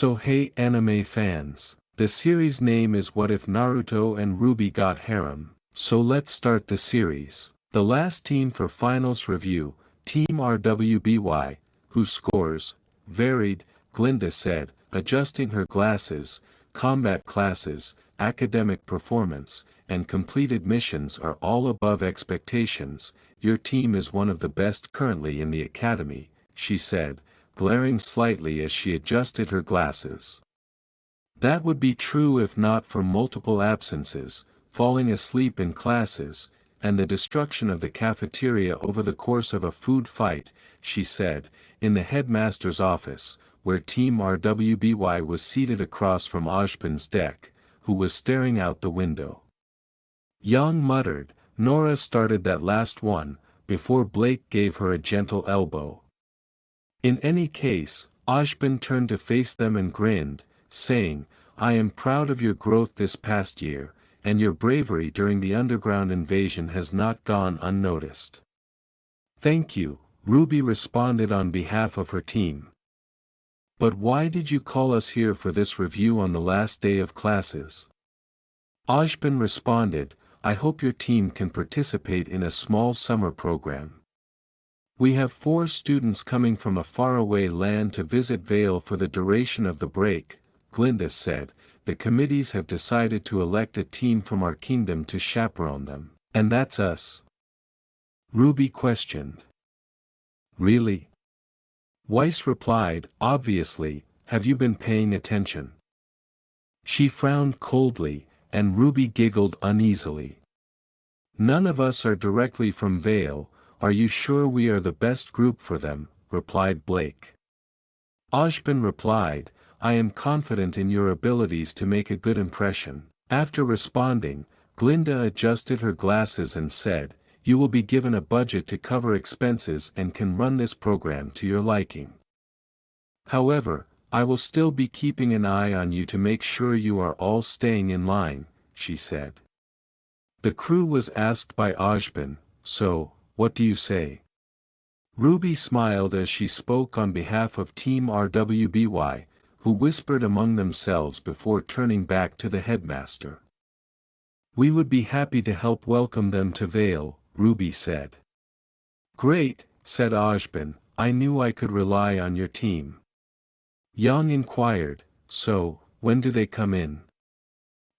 So hey anime fans, the series name is What If Naruto and Rwby Got Harem, so let's start the series. The last team for finals review, Team Rwby, whose scores varied, Glinda said, adjusting her glasses, combat classes, academic performance, and completed missions are all above expectations. Your team is one of the best currently in the academy, she said, glaring slightly as she adjusted her glasses. That would be true if not for multiple absences, falling asleep in classes, and the destruction of the cafeteria over the course of a food fight, she said, in the headmaster's office, where Team Rwby was seated across from Ojban's deck, who was staring out the window. Young muttered, Nora started that last one, before Blake gave her a gentle elbow. In any case, Ojban turned to face them and grinned, saying, I am proud of your growth this past year, and your bravery during the underground invasion has not gone unnoticed. Thank you, Rwby responded on behalf of her team. But why did you call us here for this review on the last day of classes? Ojban responded, I hope your team can participate in a small summer program. We have 4 students coming from a faraway land to visit Vale for the duration of the break, Glinda said. The committees have decided to elect a team from our kingdom to chaperone them. And that's us? Rwby questioned. Really? Weiss replied, obviously, have you been paying attention? She frowned coldly, and Rwby giggled uneasily. None of us are directly from Vale. Are you sure we are the best group for them? Replied Blake. Ojban replied, I am confident in your abilities to make a good impression. After responding, Glinda adjusted her glasses and said, you will be given a budget to cover expenses and can run this program to your liking. However, I will still be keeping an eye on you to make sure you are all staying in line, she said. The crew was asked by Ojban, so, what do you say? Rwby smiled as she spoke on behalf of Team Rwby, who whispered among themselves before turning back to the headmaster. We would be happy to help welcome them to Vale, Rwby said. Great, said Ojban, I knew I could rely on your team. Young inquired, so, when do they come in?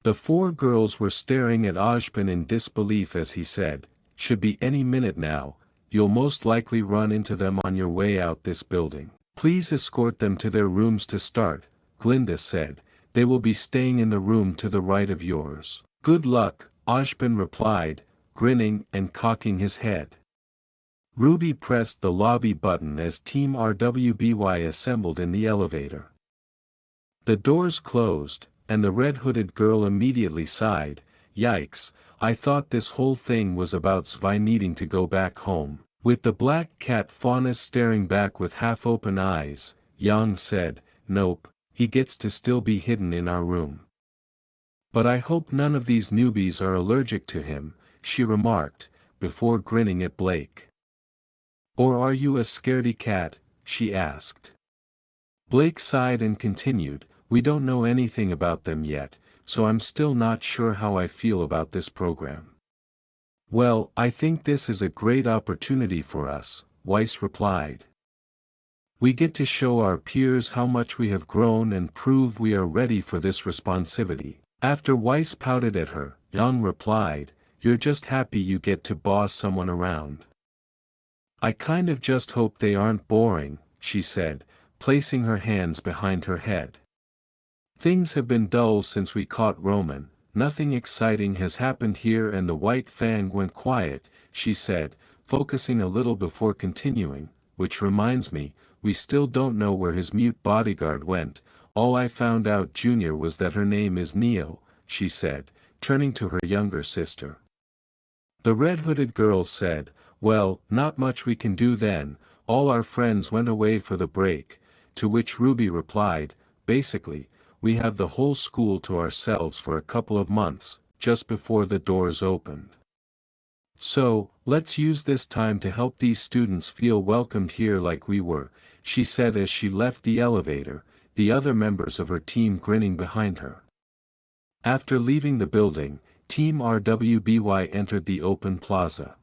The 4 girls were staring at Ojban in disbelief as he said, should be any minute now, you'll most likely run into them on your way out this building. Please escort them to their rooms to start, Glinda said, they will be staying in the room to the right of yours. Good luck, Ojban replied, grinning and cocking his head. Rwby pressed the lobby button as Team Rwby assembled in the elevator. The doors closed, and the red-hooded girl immediately sighed, yikes, I thought this whole thing was about Zwei needing to go back home. With the black cat Faunus staring back with half-open eyes, Yang said, nope, he gets to still be hidden in our room. But I hope none of these newbies are allergic to him, she remarked, before grinning at Blake. Or are you a scaredy cat? She asked. Blake sighed and continued, we don't know anything about them yet, so I'm still not sure how I feel about this program. Well, I think this is a great opportunity for us, Weiss replied. We get to show our peers how much we have grown and prove we are ready for this responsibility. After Weiss pouted at her, Yang replied, you're just happy you get to boss someone around. I kind of just hope they aren't boring, she said, placing her hands behind her head. Things have been dull since we caught Roman, nothing exciting has happened here and the white Fang went quiet, she said, focusing a little before continuing, which reminds me, we still don't know where his mute bodyguard went, all I found out Junior was that her name is Neo, she said, turning to her younger sister. The red-hooded girl said, well, not much we can do then, all our friends went away for the break, to which Rwby replied, basically, we have the whole school to ourselves for a couple of months, just before the doors opened. So, let's use this time to help these students feel welcomed here like we were, she said as she left the elevator, the other members of her team grinning behind her. After leaving the building, Team Rwby entered the open plaza.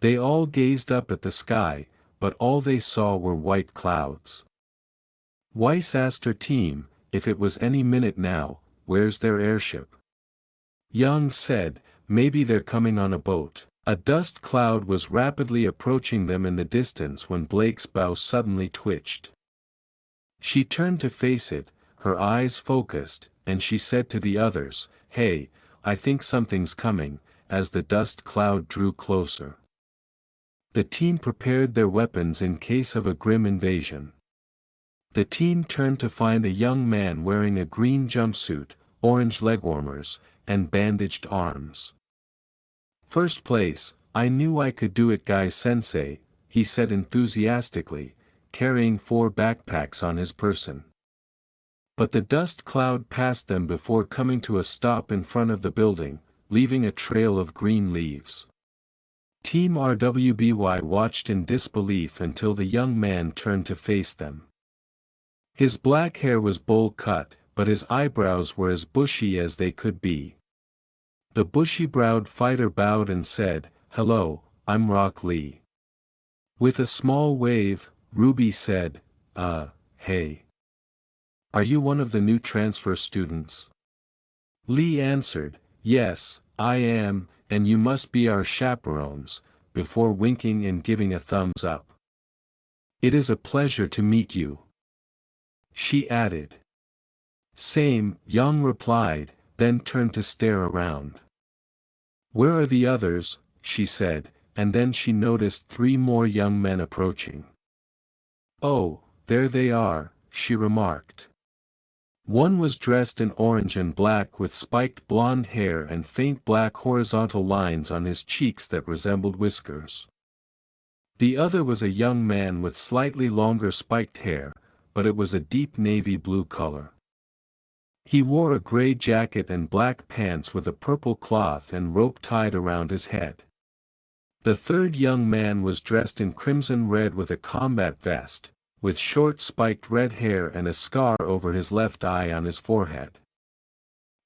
They all gazed up at the sky, but all they saw were white clouds. Weiss asked her team, if it was any minute now, where's their airship? Young said, maybe they're coming on a boat. A dust cloud was rapidly approaching them in the distance when Blake's bow suddenly twitched. She turned to face it, her eyes focused, and she said to the others, hey, I think something's coming, as the dust cloud drew closer. The team prepared their weapons in case of a grim invasion. The team turned to find a young man wearing a green jumpsuit, orange legwarmers, and bandaged arms. First place, I knew I could do it, Guy-sensei, he said enthusiastically, carrying 4 backpacks on his person. But the dust cloud passed them before coming to a stop in front of the building, leaving a trail of green leaves. Team Rwby watched in disbelief until the young man turned to face them. His black hair was bowl cut, but his eyebrows were as bushy as they could be. The bushy-browed fighter bowed and said, hello, I'm Rock Lee. With a small wave, Rwby said, hey. Are you one of the new transfer students? Lee answered, yes, I am, and you must be our chaperones, before winking and giving a thumbs up. It is a pleasure to meet you. She added. Same, Young replied, then turned to stare around. Where are the others? She said, and then she noticed 3 more young men approaching. Oh, there they are, she remarked. One was dressed in orange and black with spiked blonde hair and faint black horizontal lines on his cheeks that resembled whiskers. The other was a young man with slightly longer spiked hair, but it was a deep navy blue color. He wore a gray jacket and black pants with a purple cloth and rope tied around his head. The third young man was dressed in crimson red with a combat vest, with short spiked red hair and a scar over his left eye on his forehead.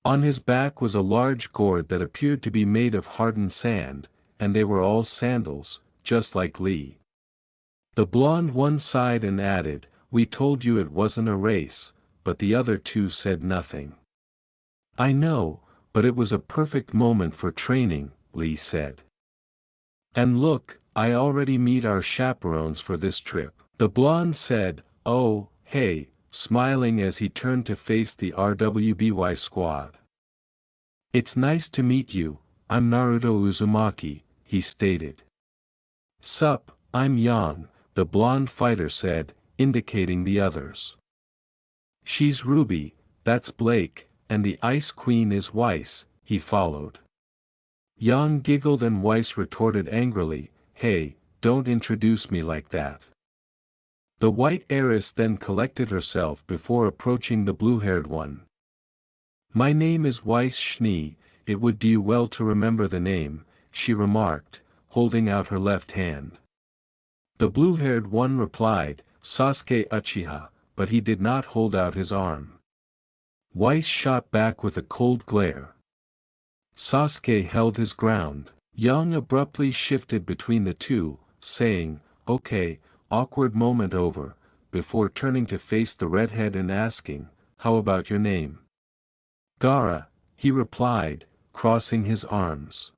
On his back was a large gourd that appeared to be made of hardened sand, and they were all sandals, just like Lee. The blonde one sighed and added, we told you it wasn't a race, but the other 2 said nothing. I know, but it was a perfect moment for training, Lee said. And look, I already meet our chaperones for this trip. The blonde said, oh, hey, smiling as he turned to face the Rwby squad. It's nice to meet you, I'm Naruto Uzumaki, he stated. Sup, I'm Yang, the blonde fighter said, indicating the others. She's Rwby, that's Blake, and the Ice Queen is Weiss, he followed. Yang giggled and Weiss retorted angrily, hey, don't introduce me like that. The white heiress then collected herself before approaching the blue-haired one. My name is Weiss Schnee, it would do you well to remember the name, she remarked, holding out her left hand. The blue-haired one replied, Sasuke Uchiha, but he did not hold out his arm. Weiss shot back with a cold glare. Sasuke held his ground. Young abruptly shifted between the 2, saying, okay, awkward moment over, before turning to face the redhead and asking, how about your name? Gaara, he replied, crossing his arms.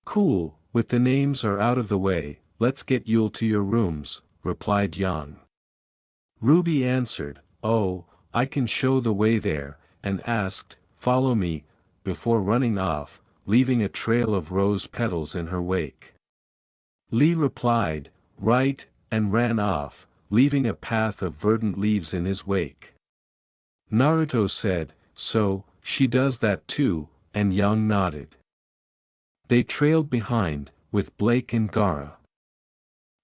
Cool, with the names are out of the way, let's get you to your rooms, replied Yang. Rwby answered, oh, I can show the way there, and asked, follow me, before running off, leaving a trail of rose petals in her wake. Lee replied, right, and ran off, leaving a path of verdant leaves in his wake. Naruto said, so, she does that too, and Yang nodded. They trailed behind, with Blake and Gaara.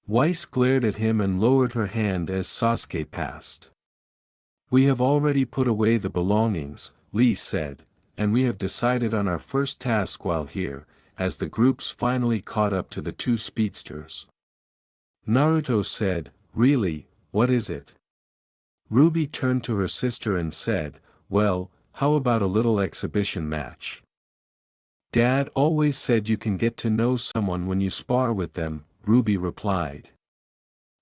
Weiss glared at him and lowered her hand as Sasuke passed. We have already put away the belongings, Lee said, and we have decided on our first task while here, as the groups finally caught up to the 2 speedsters. Naruto said, really, what is it? Rwby turned to her sister and said, "Well, how about a little exhibition match?" "Dad always said you can get to know someone when you spar with them," Rwby replied.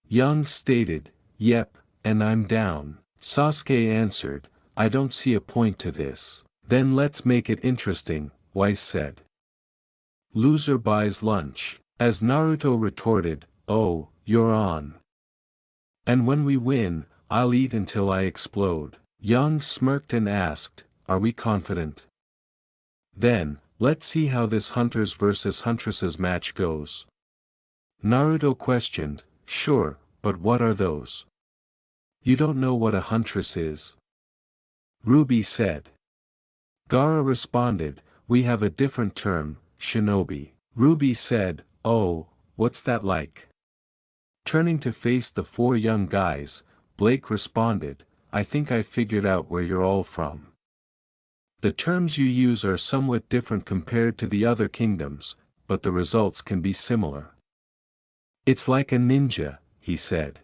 Young stated, "Yep, and I'm down." Sasuke answered, "I don't see a point to this." "Then let's make it interesting," Weiss said. "Loser buys lunch." As Naruto retorted, "Oh, you're on. And when we win, I'll eat until I explode." Young smirked and asked, "Are we confident? Then, let's see how this hunters versus huntresses match goes." Naruto questioned, "Sure, but what are those?" "You don't know what a huntress is?" Rwby said. Gaara responded, "We have a different term, shinobi." Rwby said, "Oh, what's that like?" Turning to face the four young guys, Blake responded, "I think I figured out where you're all from. The terms you use are somewhat different compared to the other kingdoms, but the results can be similar." "It's like a ninja," he said.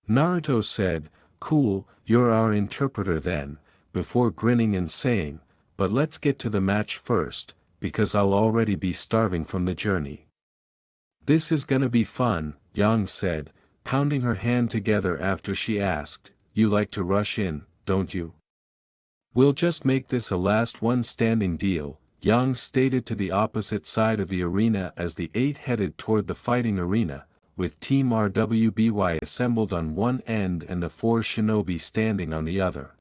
Naruto said, "Cool, you're our interpreter then," before grinning and saying, "But let's get to the match first, because I'll already be starving from the journey." "This is gonna be fun," Yang said, pounding her hand together after she asked, "You like to rush in, don't you?" "We'll just make this a last one standing deal," Yang stated to the opposite side of the arena as the eight headed toward the fighting arena, with Team Rwby assembled on one end and the four shinobi standing on the other.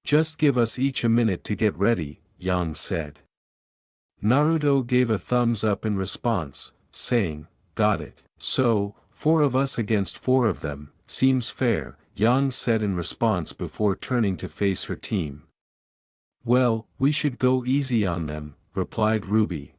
"Just give us each a minute to get ready," Yang said. Naruto gave a thumbs up in response, saying, "Got it." "So, 4 of us against 4 of them, seems fair," Yang said in response before turning to face her team. "Well, we should go easy on them," replied Rwby.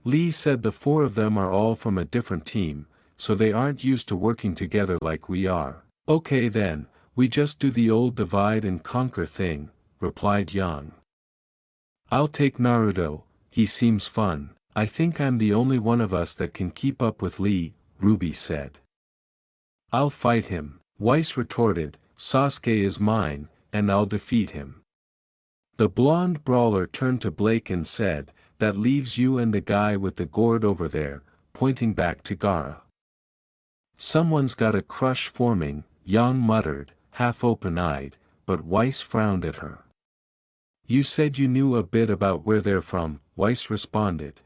Lee said the 4 of them are all from a different team, so they aren't used to working together like we are. "Okay then, we just do the old divide and conquer thing," replied Yang. "I'll take Naruto, he seems fun." "I think I'm the only one of us that can keep up with Lee," Rwby said. "I'll fight him," Weiss retorted, "Sasuke is mine, and I'll defeat him." The blonde brawler turned to Blake and said, "That leaves you and the guy with the gourd over there," pointing back to Gaara. "Someone's got a crush forming," Yang muttered, half open-eyed, but Weiss frowned at her. "You said you knew a bit about where they're from," Weiss responded.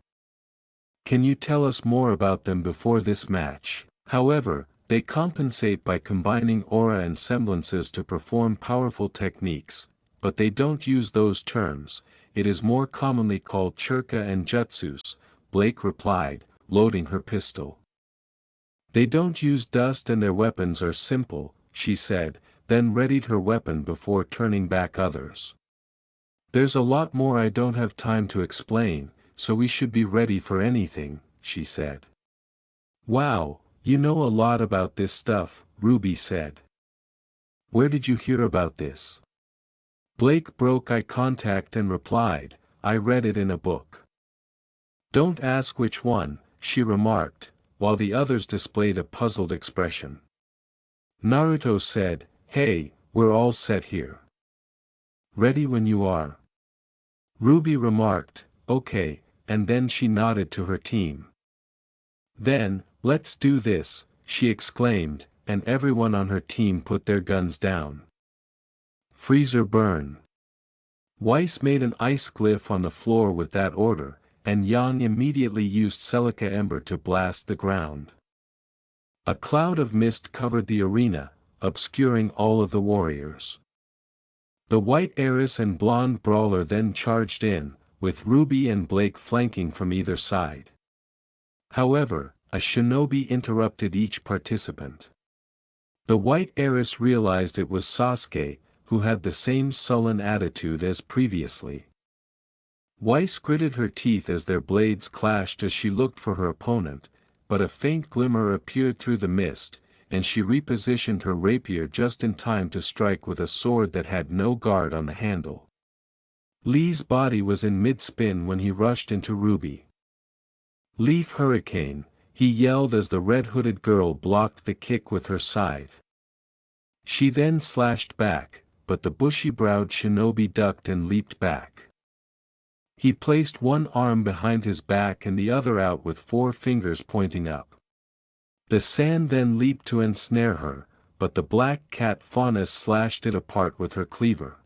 "Can you tell us more about them before this match?" "However, they compensate by combining aura and semblances to perform powerful techniques, but they don't use those terms, it is more commonly called churka and jutsus," Blake replied, loading her pistol. "They don't use dust and their weapons are simple," she said, then readied her weapon before turning back others. "There's a lot more I don't have time to explain, so we should be ready for anything," she said. "Wow, you know a lot about this stuff," Rwby said. "Where did you hear about this?" Blake broke eye contact and replied, "I read it in a book." "Don't ask which one," she remarked, while the others displayed a puzzled expression. Naruto said, "Hey, we're all set here. Ready when you are." Rwby remarked, "Okay," and then she nodded to her team. "Then, let's do this," she exclaimed, and everyone on her team put their guns down. Freezer burn. Weiss made an ice glyph on the floor with that order, and Yang immediately used silica ember to blast the ground. A cloud of mist covered the arena, obscuring all of the warriors. The white heiress and blonde brawler then charged in, with Rwby and Blake flanking from either side. However, a shinobi interrupted each participant. The white heiress realized it was Sasuke, who had the same sullen attitude as previously. Weiss gritted her teeth as their blades clashed as she looked for her opponent, but a faint glimmer appeared through the mist, and she repositioned her rapier just in time to strike with a sword that had no guard on the handle. Lee's body was in mid-spin when he rushed into Rwby. "Leaf Hurricane," he yelled as the red-hooded girl blocked the kick with her scythe. She then slashed back, but the bushy-browed shinobi ducked and leaped back. He placed one arm behind his back and the other out with 4 fingers pointing up. The sand then leaped to ensnare her, but the black cat faunus slashed it apart with her cleaver.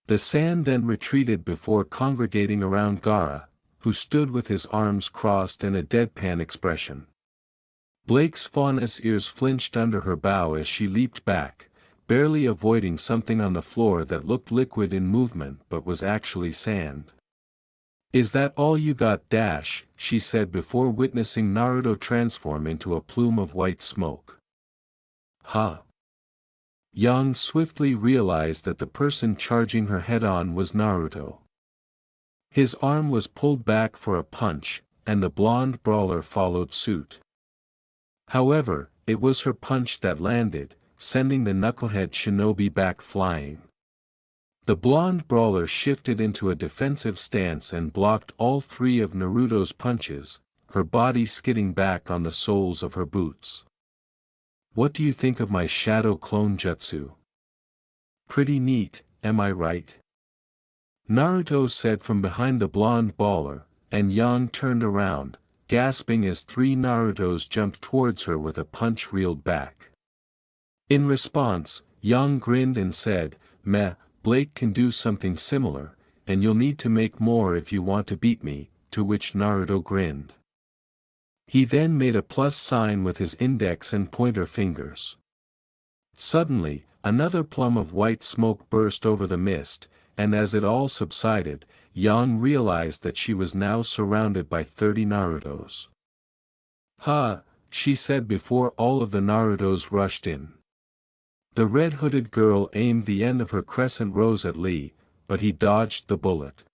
The sand then retreated before congregating around Gaara, who stood with his arms crossed and a deadpan expression. Blake's faunus ears flinched under her bow as she leaped back, barely avoiding something on the floor that looked liquid in movement but was actually sand. "Is that all you got?" She said before witnessing Naruto transform into a plume of white smoke. Huh? Yang swiftly realized that the person charging her head-on was Naruto. His arm was pulled back for a punch, and the blonde brawler followed suit. However, it was her punch that landed, sending the knucklehead shinobi back flying. The blonde brawler shifted into a defensive stance and blocked all 3 of Naruto's punches, her body skidding back on the soles of her boots. "What do you think of my shadow clone jutsu? Pretty neat, am I right?" Naruto said from behind the blonde brawler, and Yang turned around, gasping as 3 Narutos jumped towards her with a punch reeled back. In response, Yang grinned and said, "Meh, Blake can do something similar, and you'll need to make more if you want to beat me," to which Naruto grinned. He then made a plus sign with his index and pointer fingers. Suddenly, another plume of white smoke burst over the mist, and as it all subsided, Yang realized that she was now surrounded by 30 Narutos. "Ha!" she said before all of the Narutos rushed in. The red-hooded girl aimed the end of her crescent rose at Lee, but he dodged the bullet.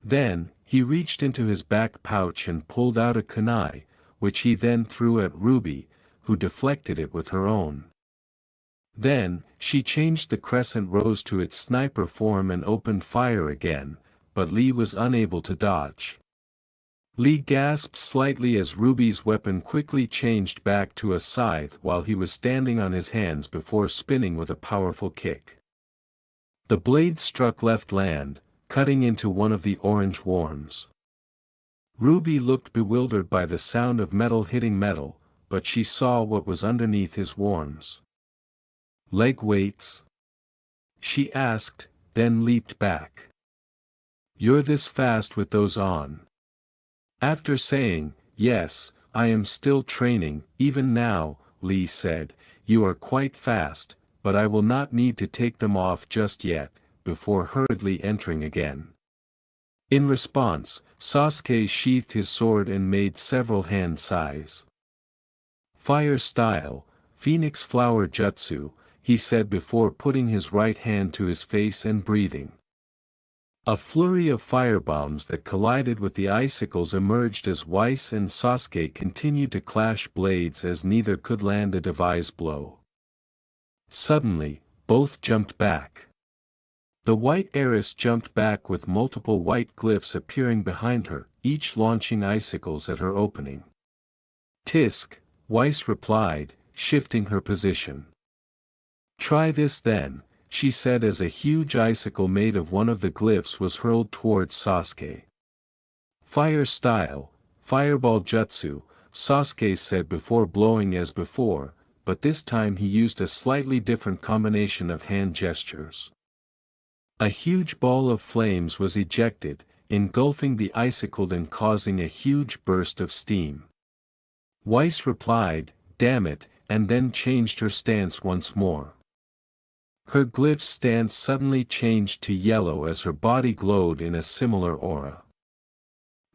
Then, he reached into his back pouch and pulled out a kunai, which he then threw at Rwby, who deflected it with her own. Then, she changed the crescent rose to its sniper form and opened fire again, but Lee was unable to dodge. Lee gasped slightly as Rwby's weapon quickly changed back to a scythe while he was standing on his hands before spinning with a powerful kick. The blade struck left land, cutting into one of the orange worms. Rwby looked bewildered by the sound of metal hitting metal, but she saw what was underneath his worms. "Leg weights?" she asked, then leaped back. "You're this fast with those on?" After saying, "Yes, I am still training, even now," Lee said, "You are quite fast, but I will not need to take them off just yet," before hurriedly entering again. In response, Sasuke sheathed his sword and made several hand sighs. "Fire style, Phoenix Flower Jutsu," he said before putting his right hand to his face and breathing. A flurry of firebombs that collided with the icicles emerged as Weiss and Sasuke continued to clash blades as neither could land a devised blow. Suddenly, both jumped back. The white heiress jumped back with multiple white glyphs appearing behind her, each launching icicles at her opening. "Tisk," Weiss replied, shifting her position. "Try this then," she said as a huge icicle made of one of the glyphs was hurled towards Sasuke. "Fire style, Fireball Jutsu," Sasuke said before blowing as before, but this time he used a slightly different combination of hand gestures. A huge ball of flames was ejected, engulfing the icicle and causing a huge burst of steam. Weiss replied, "Damn it," and then changed her stance once more. Her glyph's stance suddenly changed to yellow as her body glowed in a similar aura.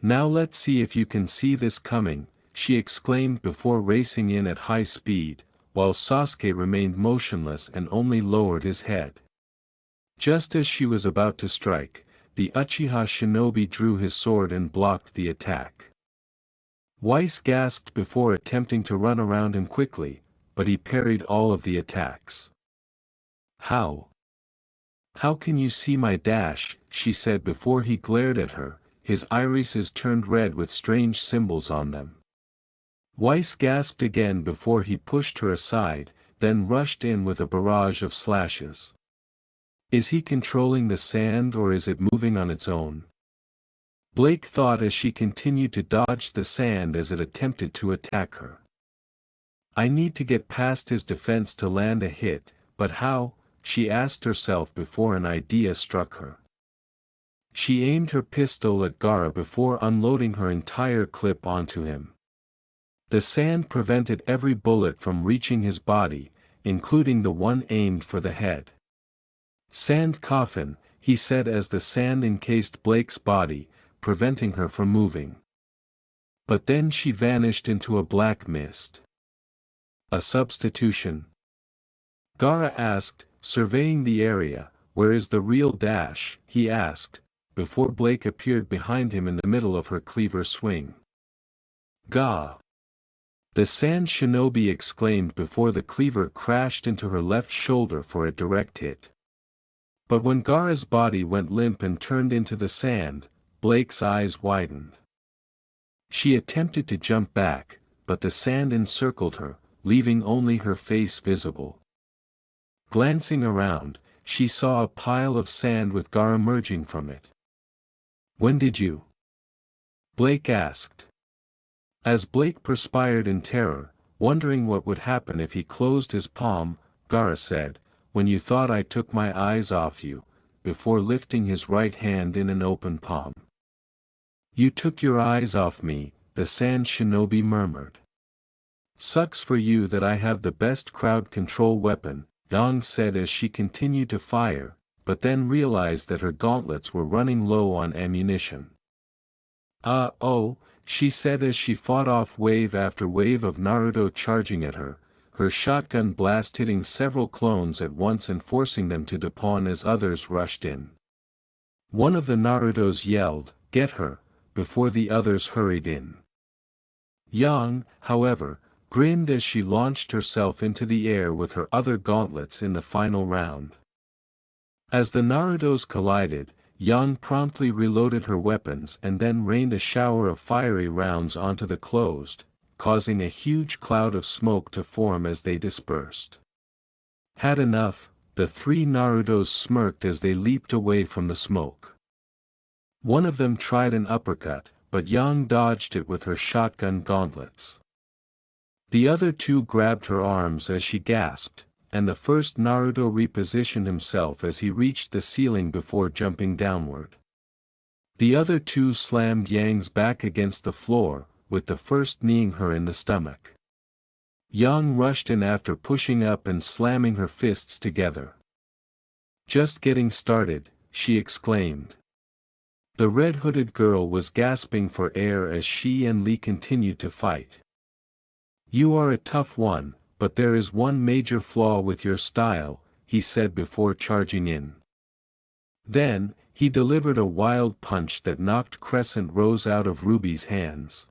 "Now let's see if you can see this coming," she exclaimed before racing in at high speed, while Sasuke remained motionless and only lowered his head. Just as she was about to strike, the Uchiha shinobi drew his sword and blocked the attack. Weiss gasped before attempting to run around him quickly, but he parried all of the attacks. "How? How can you see my dash?" she said before he glared at her, his irises turned red with strange symbols on them. Weiss gasped again before he pushed her aside, then rushed in with a barrage of slashes. Is he controlling the sand or is it moving on its own? Blake thought as she continued to dodge the sand as it attempted to attack her. I need to get past his defense to land a hit, but how, she asked herself before an idea struck her. She aimed her pistol at Gaara before unloading her entire clip onto him. The sand prevented every bullet from reaching his body, including the one aimed for the head. Sand coffin, he said as the sand encased Blake's body, preventing her from moving. But then she vanished into a black mist. A substitution? Gaara asked, surveying the area. Where is the real dash? He asked, before Blake appeared behind him in the middle of her cleaver swing. Gah! The sand shinobi exclaimed before the cleaver crashed into her left shoulder for a direct hit. But when Gaara's body went limp and turned into the sand, Blake's eyes widened. She attempted to jump back, but the sand encircled her, leaving only her face visible. Glancing around, she saw a pile of sand with Gaara emerging from it. When did you? Blake asked. As Blake perspired in terror, wondering what would happen if he closed his palm, Gaara said, when you thought I took my eyes off you, before lifting his right hand in an open palm. You took your eyes off me, the sand shinobi murmured. Sucks for you that I have the best crowd control weapon, Yang said as she continued to fire, but then realized that her gauntlets were running low on ammunition. Oh, she said as she fought off wave after wave of Naruto charging at her, her shotgun blast hitting several clones at once and forcing them to despawn as others rushed in. One of the Narutos yelled, "Get her," before the others hurried in. Yang, however, grinned as she launched herself into the air with her other gauntlets in the final round. As the Narutos collided, Yang promptly reloaded her weapons and then rained a shower of fiery rounds onto the closed, causing a huge cloud of smoke to form as they dispersed. Had enough, the three Narutos smirked as they leaped away from the smoke. One of them tried an uppercut, but Yang dodged it with her shotgun gauntlets. The other two grabbed her arms as she gasped, and the first Naruto repositioned himself as he reached the ceiling before jumping downward. The other two slammed Yang's back against the floor, with the first kneeing her in the stomach. Yang rushed in after pushing up and slamming her fists together. Just getting started, she exclaimed. The red-hooded girl was gasping for air as she and Lee continued to fight. You are a tough one, but there is one major flaw with your style, he said before charging in. Then, he delivered a wild punch that knocked Crescent Rose out of Rwby's hands.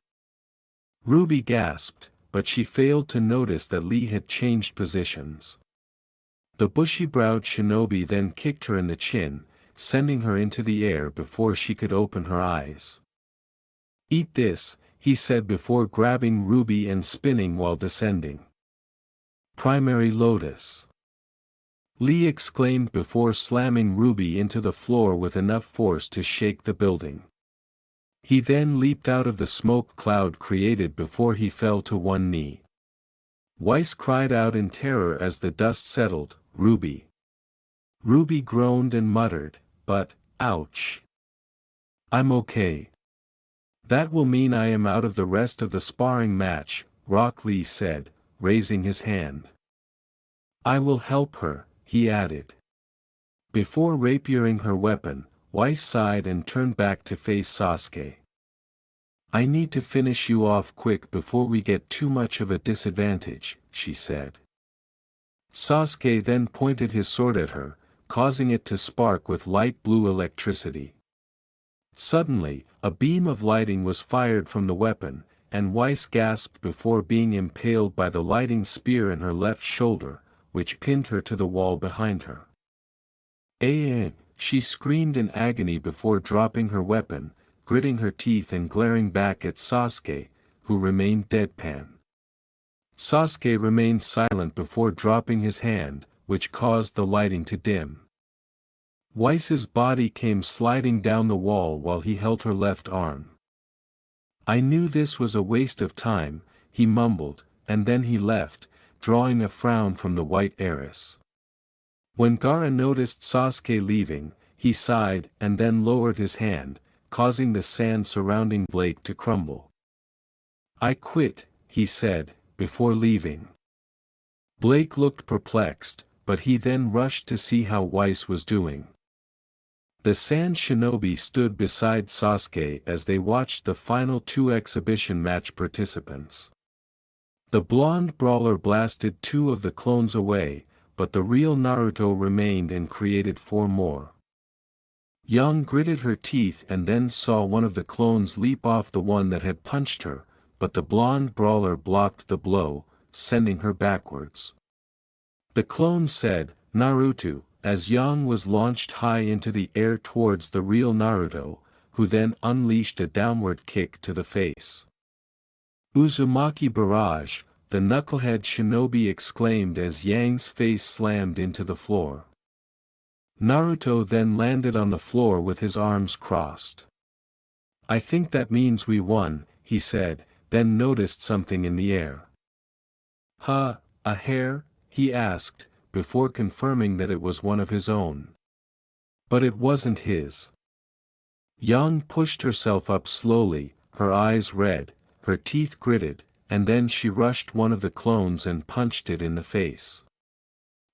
Rwby gasped, but she failed to notice that Lee had changed positions. The bushy-browed shinobi then kicked her in the chin, sending her into the air before she could open her eyes. Eat this, he said before grabbing Rwby and spinning while descending. Primary Lotus. Lee exclaimed before slamming Rwby into the floor with enough force to shake the building. He then leaped out of the smoke cloud created before he fell to one knee. Weiss cried out in terror as the dust settled, Rwby. Rwby groaned and muttered, but, ouch. I'm okay. That will mean I am out of the rest of the sparring match, Rock Lee said, raising his hand. I will help her, he added. Before rapiering her weapon, Weiss sighed and turned back to face Sasuke. I need to finish you off quick before we get too much of a disadvantage, she said. Sasuke then pointed his sword at her, causing it to spark with light blue electricity. Suddenly, a beam of lighting was fired from the weapon, and Weiss gasped before being impaled by the lighting spear in her left shoulder, which pinned her to the wall behind her. She screamed in agony before dropping her weapon, gritting her teeth and glaring back at Sasuke, who remained deadpan. Sasuke remained silent before dropping his hand, which caused the lighting to dim. Weiss's body came sliding down the wall while he held her left arm. I knew this was a waste of time, he mumbled, and then he left, drawing a frown from the white heiress. When Gaara noticed Sasuke leaving, he sighed and then lowered his hand, causing the sand surrounding Blake to crumble. I quit, he said, before leaving. Blake looked perplexed, but he then rushed to see how Weiss was doing. The sand shinobi stood beside Sasuke as they watched the final two exhibition match participants. The blonde brawler blasted two of the clones away, but the real Naruto remained and created four more. Yang gritted her teeth and then saw one of the clones leap off the one that had punched her, but the blonde brawler blocked the blow, sending her backwards. The clone said, "Naruto," as Yang was launched high into the air towards the real Naruto, who then unleashed a downward kick to the face. "Uzumaki barrage," the knucklehead shinobi exclaimed as Yang's face slammed into the floor. Naruto then landed on the floor with his arms crossed. "I think that means we won," he said, then noticed something in the air. "Huh, a hair?" he asked, before confirming that it was one of his own. But it wasn't his. Yang pushed herself up slowly, her eyes red, her teeth gritted, and then she rushed one of the clones and punched it in the face.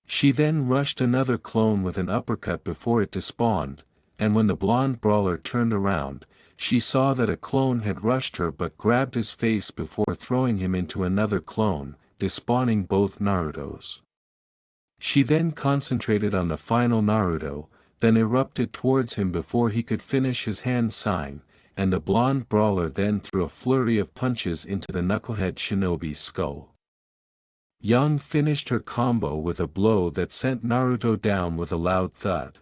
She then rushed another clone with an uppercut before it despawned, and when the blonde brawler turned around, she saw that a clone had rushed her but grabbed his face before throwing him into another clone, despawning both Narutos. She then concentrated on the final Naruto, then erupted towards him before he could finish his hand sign, and the blonde brawler then threw a flurry of punches into the knucklehead shinobi's skull. Yang finished her combo with a blow that sent Naruto down with a loud thud.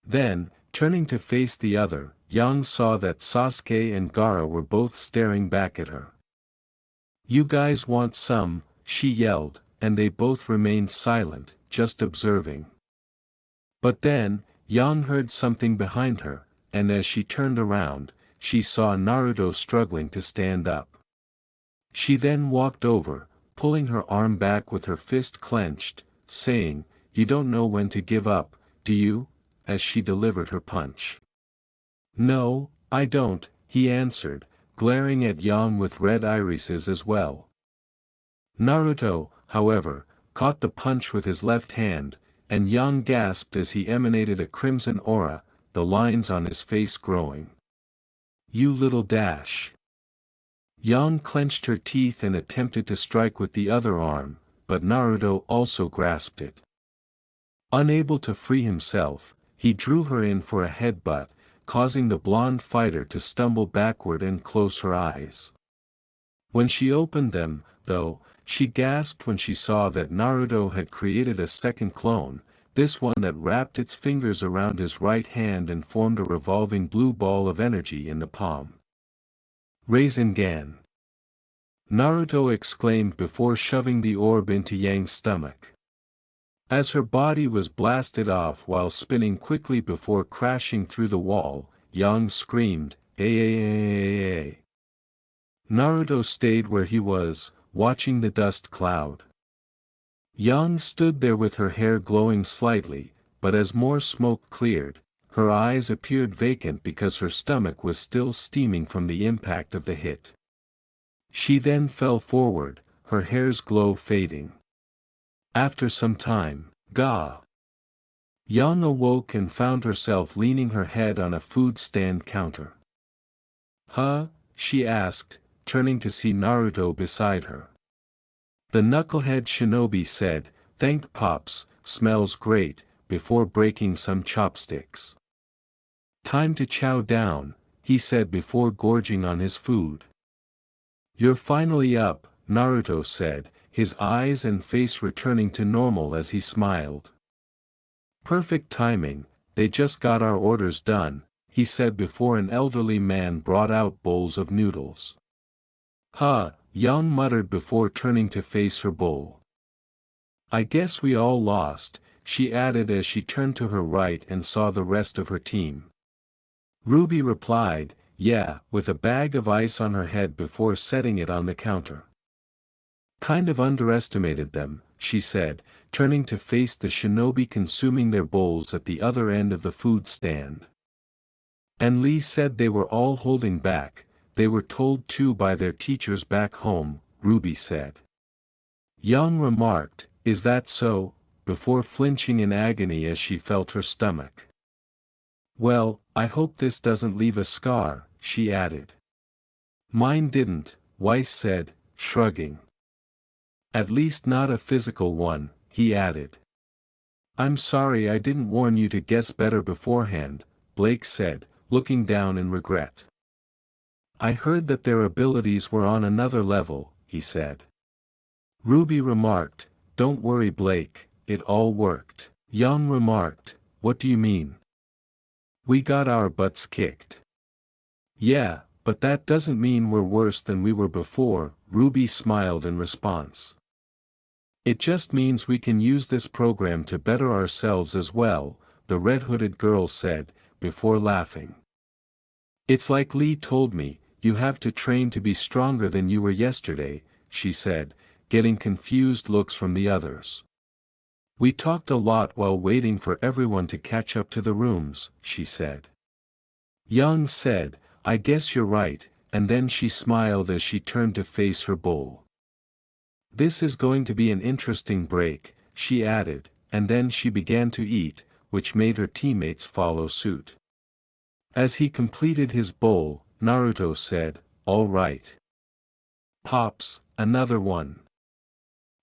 Then, turning to face the other, Yang saw that Sasuke and Gaara were both staring back at her. "You guys want some?" she yelled, and they both remained silent, just observing. But then, Yang heard something behind her, and as she turned around, she saw Naruto struggling to stand up. She then walked over, pulling her arm back with her fist clenched, saying, "You don't know when to give up, do you?" as she delivered her punch. "No, I don't," he answered, glaring at Yang with red irises as well. Naruto, however, caught the punch with his left hand, and Yang gasped as he emanated a crimson aura, the lines on his face growing. "You little dash." Yang clenched her teeth and attempted to strike with the other arm, but Naruto also grasped it. Unable to free himself, he drew her in for a headbutt, causing the blonde fighter to stumble backward and close her eyes. When she opened them, though, she gasped when she saw that Naruto had created a second clone, this one that wrapped its fingers around his right hand and formed a revolving blue ball of energy in the palm. "Rasengan!" Naruto exclaimed before shoving the orb into Yang's stomach. As her body was blasted off while spinning quickly before crashing through the wall, Yang screamed, "Aaaaaaaaaaa!" Naruto stayed where he was, watching the dust cloud. Yang stood there with her hair glowing slightly, but as more smoke cleared, her eyes appeared vacant because her stomach was still steaming from the impact of the hit. She then fell forward, her hair's glow fading. After some time, Yang awoke and found herself leaning her head on a food stand counter. "Huh?" she asked, turning to see Naruto beside her. The knucklehead shinobi said, "Thank Pops, smells great," before breaking some chopsticks. "Time to chow down," he said before gorging on his food. "You're finally up," Naruto said, his eyes and face returning to normal as he smiled. "Perfect timing, they just got our orders done," he said before an elderly man brought out bowls of noodles. "Huh, Young muttered before turning to face her bowl. I guess we all lost, she added as she turned to her right and saw the rest of her team. Rwby replied, yeah, with a bag of ice on her head before setting it on the counter. Kind of underestimated them, she said, turning to face the shinobi consuming their bowls at the other end of the food stand. And Lee said they were all holding back, they were told to by their teachers back home, Rwby said. Young remarked, is that so, before flinching in agony as she felt her stomach. Well, I hope this doesn't leave a scar, she added. Mine didn't, Weiss said, shrugging. At least not a physical one, he added. I'm sorry I didn't warn you to guess better beforehand, Blake said, looking down in regret. I heard that their abilities were on another level, he said. Rwby remarked, don't worry Blake, it all worked. Young remarked, what do you mean? We got our butts kicked. Yeah, but that doesn't mean we're worse than we were before, Rwby smiled in response. It just means we can use this program to better ourselves as well, the red-hooded girl said, before laughing. It's like Lee told me, you have to train to be stronger than you were yesterday, she said, getting confused looks from the others. We talked a lot while waiting for everyone to catch up to the rooms, she said. Young said, I guess you're right, and then she smiled as she turned to face her bowl. This is going to be an interesting break, she added, and then she began to eat, which made her teammates follow suit. As he completed his bowl, Naruto said, all right. Pops, another one.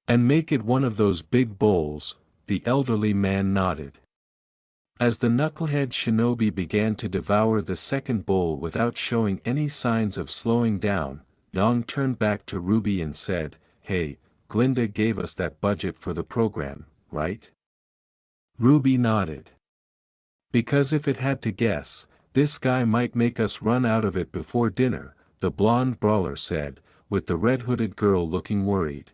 And make it one of those big bowls, the elderly man nodded. As the knucklehead shinobi began to devour the second bowl without showing any signs of slowing down, Yang turned back to Rwby and said, hey, Glinda gave us that budget for the program, right? Rwby nodded. Because if it had to guess, this guy might make us run out of it before dinner, the blonde brawler said, with the red-hooded girl looking worried.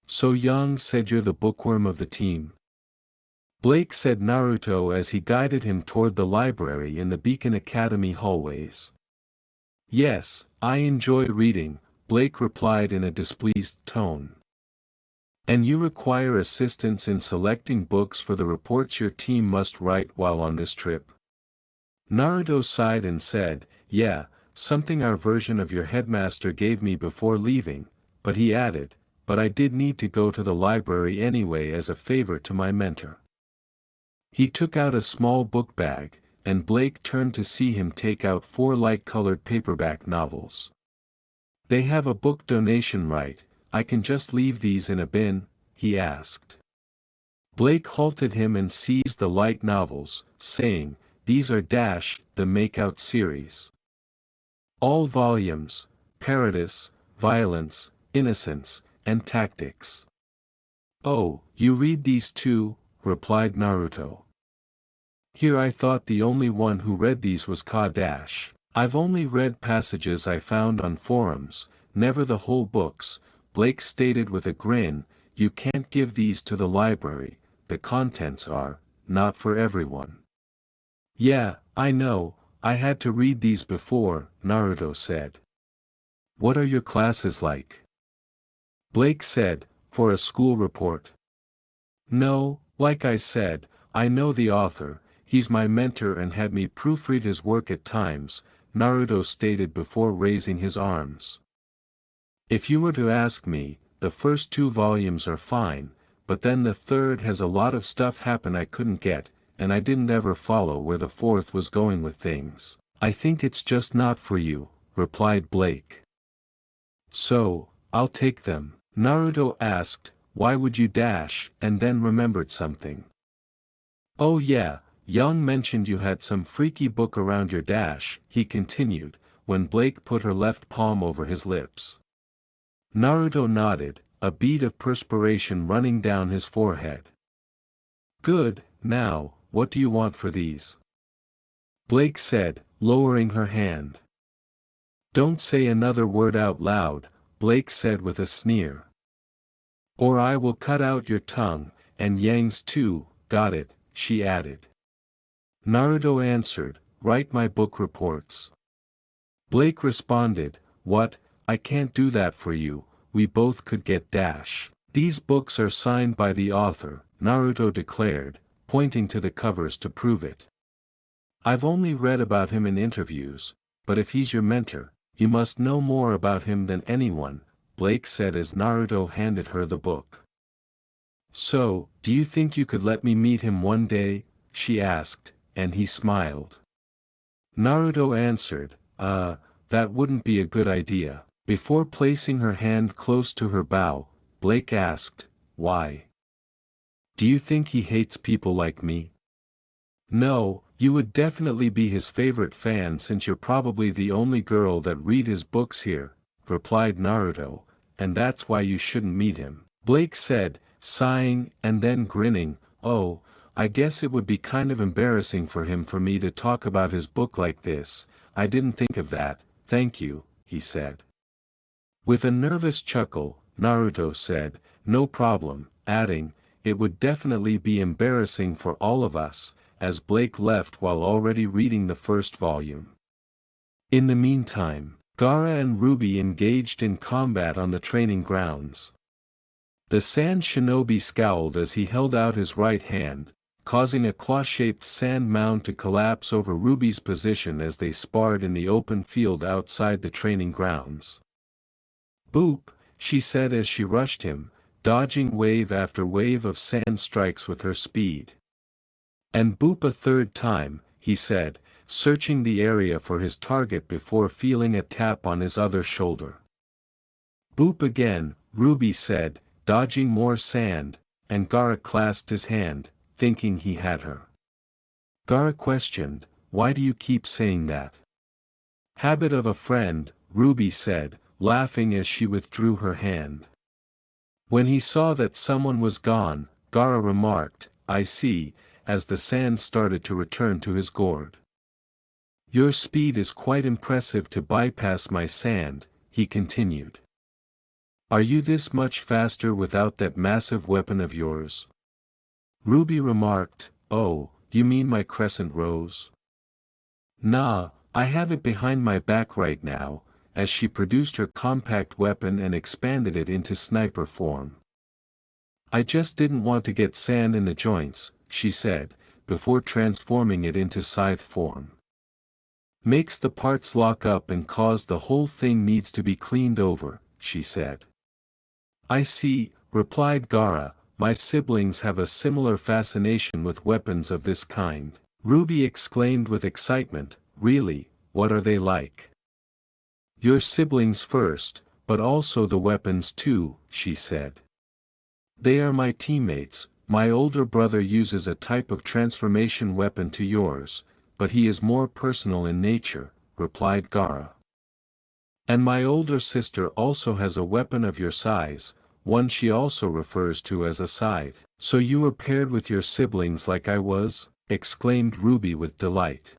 So Yang said you're the bookworm of the team? Blake said Naruto as he guided him toward the library in the Beacon Academy hallways. Yes, I enjoy reading, Blake replied in a displeased tone. And you require assistance in selecting books for the reports your team must write while on this trip? Naruto sighed and said, yeah, something our version of your headmaster gave me before leaving, but he added, but I did need to go to the library anyway as a favor to my mentor. He took out a small book bag, and Blake turned to see him take out 4 light-colored paperback novels. They have a book donation right, I can just leave these in a bin, he asked. Blake halted him and seized the light novels, saying, these are the Makeout series. All volumes, Paradise, Violence, Innocence, and Tactics. Oh, you read these too, replied Naruto. Here I thought the only one who read these was Ka. I've only read passages I found on forums, never the whole books, Blake stated with a grin, you can't give these to the library, the contents are, not for everyone. Yeah, I know, I had to read these before, Naruto said. What are your classes like? Blake said, for a school report. No, like I said, I know the author, he's my mentor and had me proofread his work at times, Naruto stated before raising his arms. If you were to ask me, the first 2 volumes are fine, but then the third has a lot of stuff happen I couldn't get, and I didn't ever follow where the fourth was going with things. I think it's just not for you, replied Blake. So, I'll take them. Naruto asked, why would you and then remembered something. Oh yeah, Young mentioned you had some freaky book around your he continued, when Blake put her left palm over his lips. Naruto nodded, a bead of perspiration running down his forehead. Good, now, what do you want for these? Blake said, lowering her hand. Don't say another word out loud, Blake said with a sneer. Or I will cut out your tongue, and Yang's too, got it, she added. Naruto answered, write my book reports. Blake responded, what, I can't do that for you, we both could get dash. These books are signed by the author, Naruto declared, pointing to the covers to prove it. I've only read about him in interviews, but if he's your mentor, you must know more about him than anyone, Blake said as Naruto handed her the book. So, do you think you could let me meet him one day? She asked, and he smiled. Naruto answered, that wouldn't be a good idea. Before placing her hand close to her bow, Blake asked, why? Do you think he hates people like me? No, you would definitely be his favorite fan since you're probably the only girl that read his books here, replied Naruto, and that's why you shouldn't meet him. Blake said, sighing and then grinning, oh, I guess it would be kind of embarrassing for him for me to talk about his book like this, I didn't think of that, thank you, he said. With a nervous chuckle, Naruto said, no problem, adding, it would definitely be embarrassing for all of us, as Blake left while already reading the first volume. In the meantime, Gaara and Rwby engaged in combat on the training grounds. The sand shinobi scowled as he held out his right hand, causing a claw-shaped sand mound to collapse over Rwby's position as they sparred in the open field outside the training grounds. Boop, she said as she rushed him, dodging wave after wave of sand strikes with her speed. And boop a third time, he said, searching the area for his target before feeling a tap on his other shoulder. Boop again, Rwby said, dodging more sand, and Gaara clasped his hand, thinking he had her. Gaara questioned, why do you keep saying that? Habit of a friend, Rwby said, laughing as she withdrew her hand. When he saw that someone was gone, Gaara remarked, I see, as the sand started to return to his gourd. Your speed is quite impressive to bypass my sand, he continued. Are you this much faster without that massive weapon of yours? Rwby remarked, oh, you mean my crescent rose? Nah, I have it behind my back right now, as she produced her compact weapon and expanded it into sniper form. I just didn't want to get sand in the joints, she said, before transforming it into scythe form. Makes the parts lock up and cause the whole thing needs to be cleaned over, she said. I see, replied Gaara, my siblings have a similar fascination with weapons of this kind. Rwby exclaimed with excitement, really, what are they like? Your siblings first, but also the weapons too, she said. They are my teammates, my older brother uses a type of transformation weapon to yours, but he is more personal in nature, replied Gaara. And my older sister also has a weapon of your size, one she also refers to as a scythe. So you were paired with your siblings like I was? Exclaimed Rwby with delight.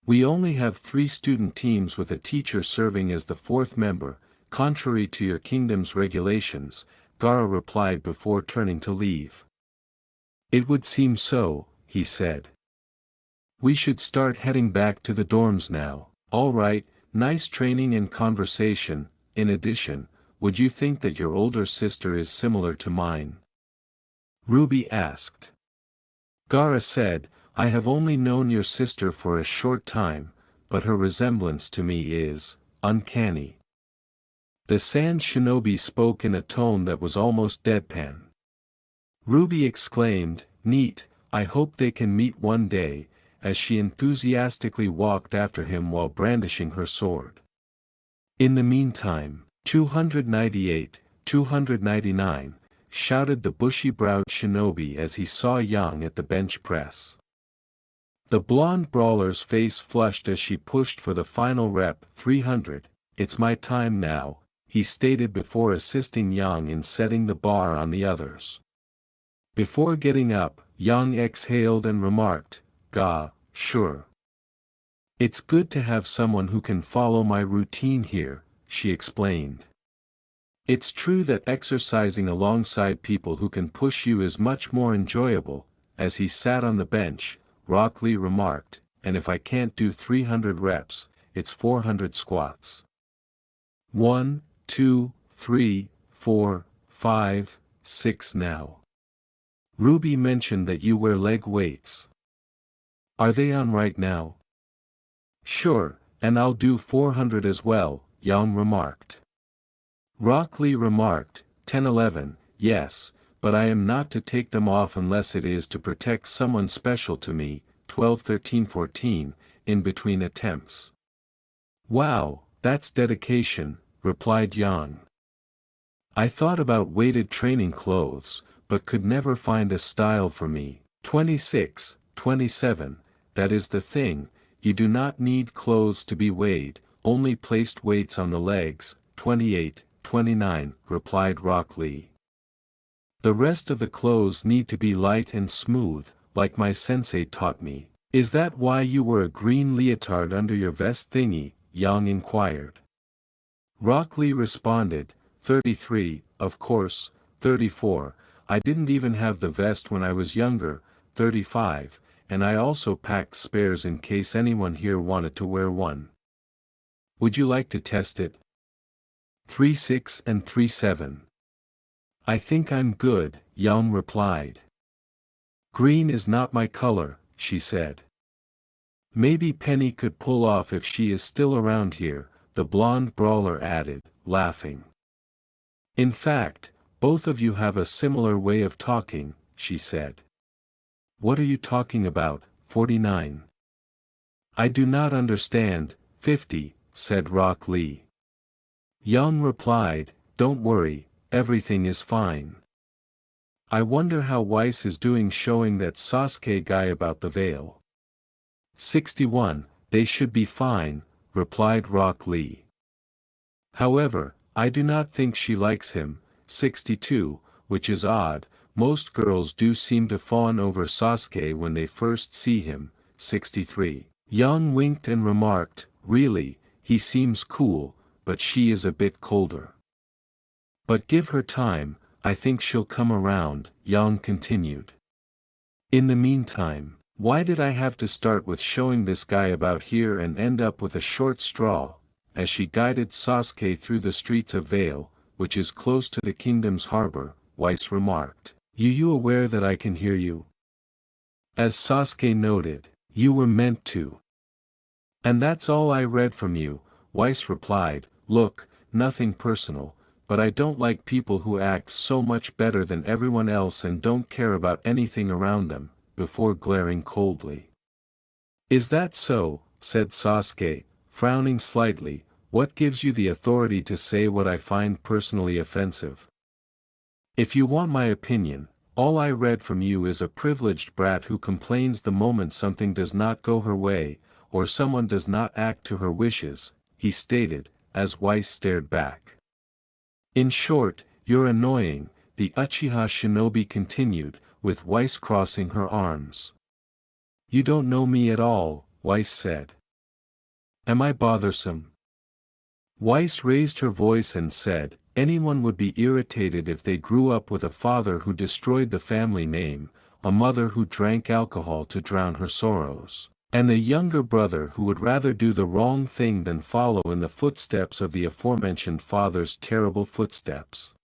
We only have 3 student teams with a teacher serving as the 4th member, contrary to your kingdom's regulations, Gaara replied before turning to leave. It would seem so, he said. We should start heading back to the dorms now. All right, nice training and conversation. In addition, would you think that your older sister is similar to mine? Rwby asked. Gaara said, I have only known your sister for a short time, but her resemblance to me is uncanny. The sand shinobi spoke in a tone that was almost deadpan. Rwby exclaimed, neat, I hope they can meet one day, as she enthusiastically walked after him while brandishing her sword. In the meantime, 298, 299, shouted the bushy-browed shinobi as he saw Yang at the bench press. The blonde brawler's face flushed as she pushed for the final rep. 300, it's my time now, he stated before assisting Yang in setting the bar on the others. Before getting up, Yang exhaled and remarked, Gah, sure. It's good to have someone who can follow my routine here, she explained. It's true that exercising alongside people who can push you is much more enjoyable. As he sat on the bench, Rwby remarked, and if I can't do 300 reps, it's 400 squats. 1, 2, 3, 4, 5, 6 now. Rwby mentioned that you wear leg weights. Are they on right now? Sure, and I'll do 400 as well, Yang remarked. Rwby remarked, 10-11, yes, but I am not to take them off unless it is to protect someone special to me, 12-13-14, in between attempts. Wow, that's dedication, replied Yang. I thought about weighted training clothes, but could never find a style for me. 26-27, that is the thing, you do not need clothes to be weighed, only placed weights on the legs, 28-29, replied Rwby. The rest of the clothes need to be light and smooth, like my sensei taught me. Is that why you wear a green leotard under your vest thingy? Yang inquired. Rwby responded, 33, of course, 34, I didn't even have the vest when I was younger, 35, and I also packed spares in case anyone here wanted to wear one. Would you like to test it? 36 and 37. I think I'm good, Yang replied. Green is not my color, she said. Maybe Penny could pull off if she is still around here, the blonde brawler added, laughing. In fact, both of you have a similar way of talking, she said. What are you talking about, 49? I do not understand, 50, said Rwby. Yang replied, don't worry, everything is fine. I wonder how Weiss is doing showing that Sasuke guy about the veil. 61, they should be fine, replied Rwby. However, I do not think she likes him, 62, which is odd, most girls do seem to fawn over Sasuke when they first see him, 63. Yang winked and remarked, really, he seems cool, but she is a bit colder. But give her time, I think she'll come around, Yang continued. In the meantime, why did I have to start with showing this guy about here and end up with a short straw? As she guided Sasuke through the streets of Vale, which is close to the kingdom's harbor, Weiss remarked, you aware that I can hear you? As Sasuke noted, you were meant to. And that's all I read from you, Weiss replied, look, nothing personal, but I don't like people who act so much better than everyone else and don't care about anything around them, before glaring coldly. Is that so? Said Sasuke, frowning slightly, what gives you the authority to say what I find personally offensive? If you want my opinion, all I read from you is a privileged brat who complains the moment something does not go her way, or someone does not act to her wishes, he stated, as Weiss stared back. In short, you're annoying, the Uchiha shinobi continued, with Weiss crossing her arms. You don't know me at all, Weiss said. Am I bothersome? Weiss raised her voice and said, anyone would be irritated if they grew up with a father who destroyed the family name, a mother who drank alcohol to drown her sorrows, and a younger brother who would rather do the wrong thing than follow in the footsteps of the aforementioned father's terrible footsteps.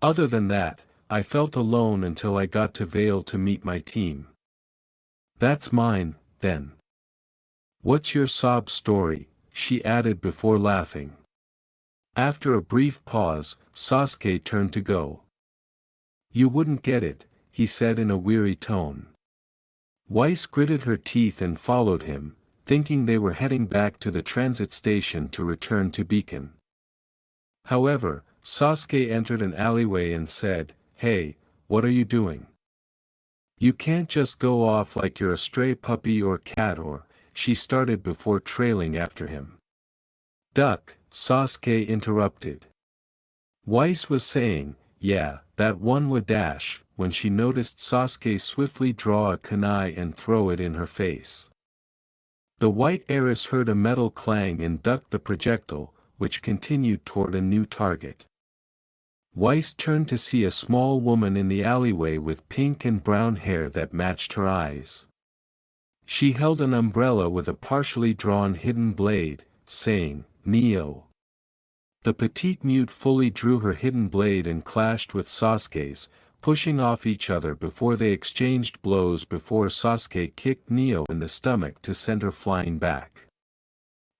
Other than that, I felt alone until I got to Vale to meet my team. That's mine, then. What's your sob story? She added before laughing. After a brief pause, Sasuke turned to go. You wouldn't get it, he said in a weary tone. Weiss gritted her teeth and followed him, thinking they were heading back to the transit station to return to Beacon. However, Sasuke entered an alleyway and said, hey, what are you doing? You can't just go off like you're a stray puppy or cat or, she started before trailing after him. Duck, Sasuke interrupted. Weiss was saying, yeah, that one would dash, when she noticed Sasuke swiftly draw a kunai and throw it in her face. The white heiress heard a metal clang and ducked the projectile, which continued toward a new target. Weiss turned to see a small woman in the alleyway with pink and brown hair that matched her eyes. She held an umbrella with a partially drawn hidden blade, saying, "Neo." The petite mute fully drew her hidden blade and clashed with Sasuke's, pushing off each other before they exchanged blows before Sasuke kicked Neo in the stomach to send her flying back.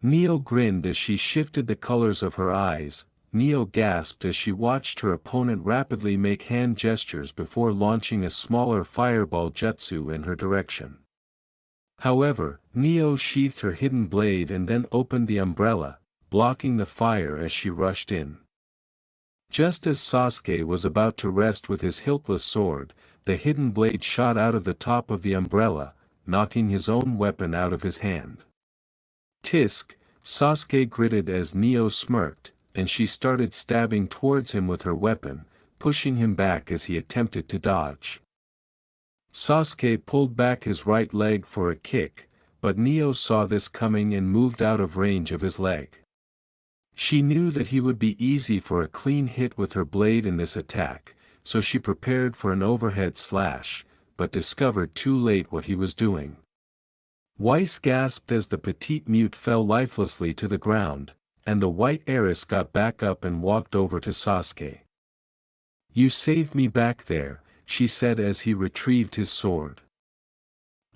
Neo grinned as she shifted the colors of her eyes. Neo gasped as she watched her opponent rapidly make hand gestures before launching a smaller fireball jutsu in her direction. However, Neo sheathed her hidden blade and then opened the umbrella, blocking the fire as she rushed in. Just as Sasuke was about to rest with his hiltless sword, the hidden blade shot out of the top of the umbrella, knocking his own weapon out of his hand. Tisk, Sasuke gritted as Neo smirked, and she started stabbing towards him with her weapon, pushing him back as he attempted to dodge. Sasuke pulled back his right leg for a kick, but Neo saw this coming and moved out of range of his leg. She knew that he would be easy for a clean hit with her blade in this attack, so she prepared for an overhead slash, but discovered too late what he was doing. Weiss gasped as the petite mute fell lifelessly to the ground, and the white heiress got back up and walked over to Sasuke. "You saved me back there," she said as he retrieved his sword.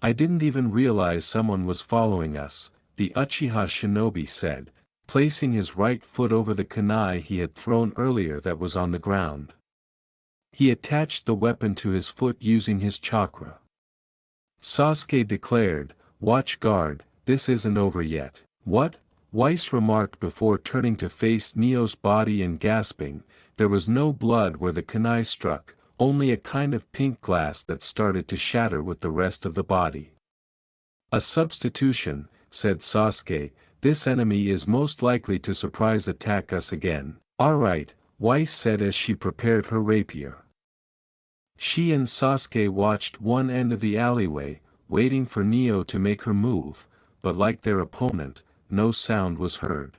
"I didn't even realize someone was following us," the Uchiha shinobi said, placing his right foot over the kunai he had thrown earlier that was on the ground. He attached the weapon to his foot using his chakra. Sasuke declared, "Watch guard, this isn't over yet." "What?" Weiss remarked before turning to face Neo's body and gasping. There was no blood where the kunai struck, only a kind of pink glass that started to shatter with the rest of the body. "A substitution," said Sasuke. "This enemy is most likely to surprise attack us again." "Alright," Weiss said as she prepared her rapier. She and Sasuke watched one end of the alleyway, waiting for Neo to make her move, but like their opponent, no sound was heard.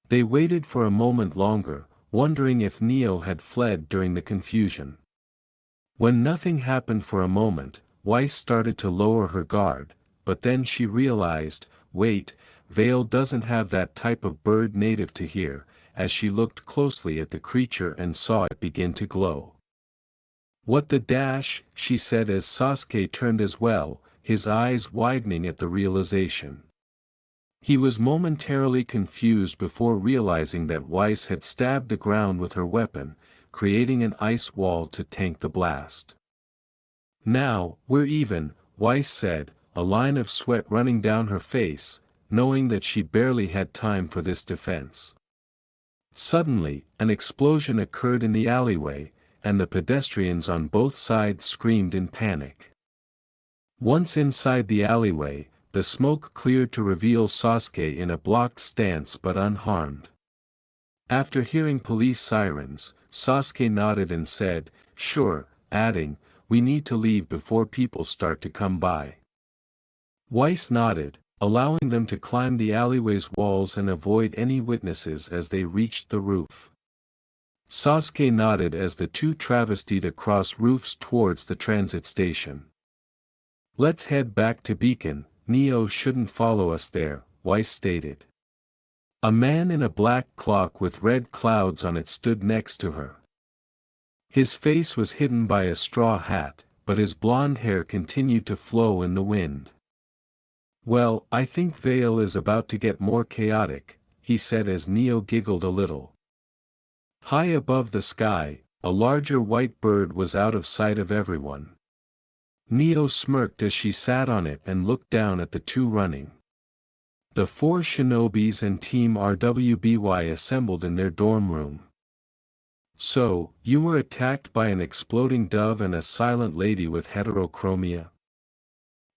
They waited for a moment longer, wondering if Neo had fled during the confusion. When nothing happened for a moment, Weiss started to lower her guard, but then she realized, wait, Vale doesn't have that type of bird native to here, as she looked closely at the creature and saw it begin to glow. "What the dash?" she said as Sasuke turned as well, his eyes widening at the realization. He was momentarily confused before realizing that Weiss had stabbed the ground with her weapon, creating an ice wall to tank the blast. "Now, we're even," Weiss said, a line of sweat running down her face, knowing that she barely had time for this defense. Suddenly, an explosion occurred in the alleyway, and the pedestrians on both sides screamed in panic. Once inside the alleyway, the smoke cleared to reveal Sasuke in a blocked stance but unharmed. After hearing police sirens, Sasuke nodded and said, "Sure," adding, "We need to leave before people start to come by." Weiss nodded, allowing them to climb the alleyway's walls and avoid any witnesses as they reached the roof. Sasuke nodded as the two travestied across roofs towards the transit station. "Let's head back to Beacon, Neo shouldn't follow us there," Weiss stated. A man in a black cloak with red clouds on it stood next to her. His face was hidden by a straw hat, but his blonde hair continued to flow in the wind. "Well, I think Vale is about to get more chaotic," he said as Neo giggled a little. High above the sky, a larger white bird was out of sight of everyone. Neo smirked as she sat on it and looked down at the two running. The four shinobis and Team Rwby assembled in their dorm room. "So, you were attacked by an exploding dove and a silent lady with heterochromia?"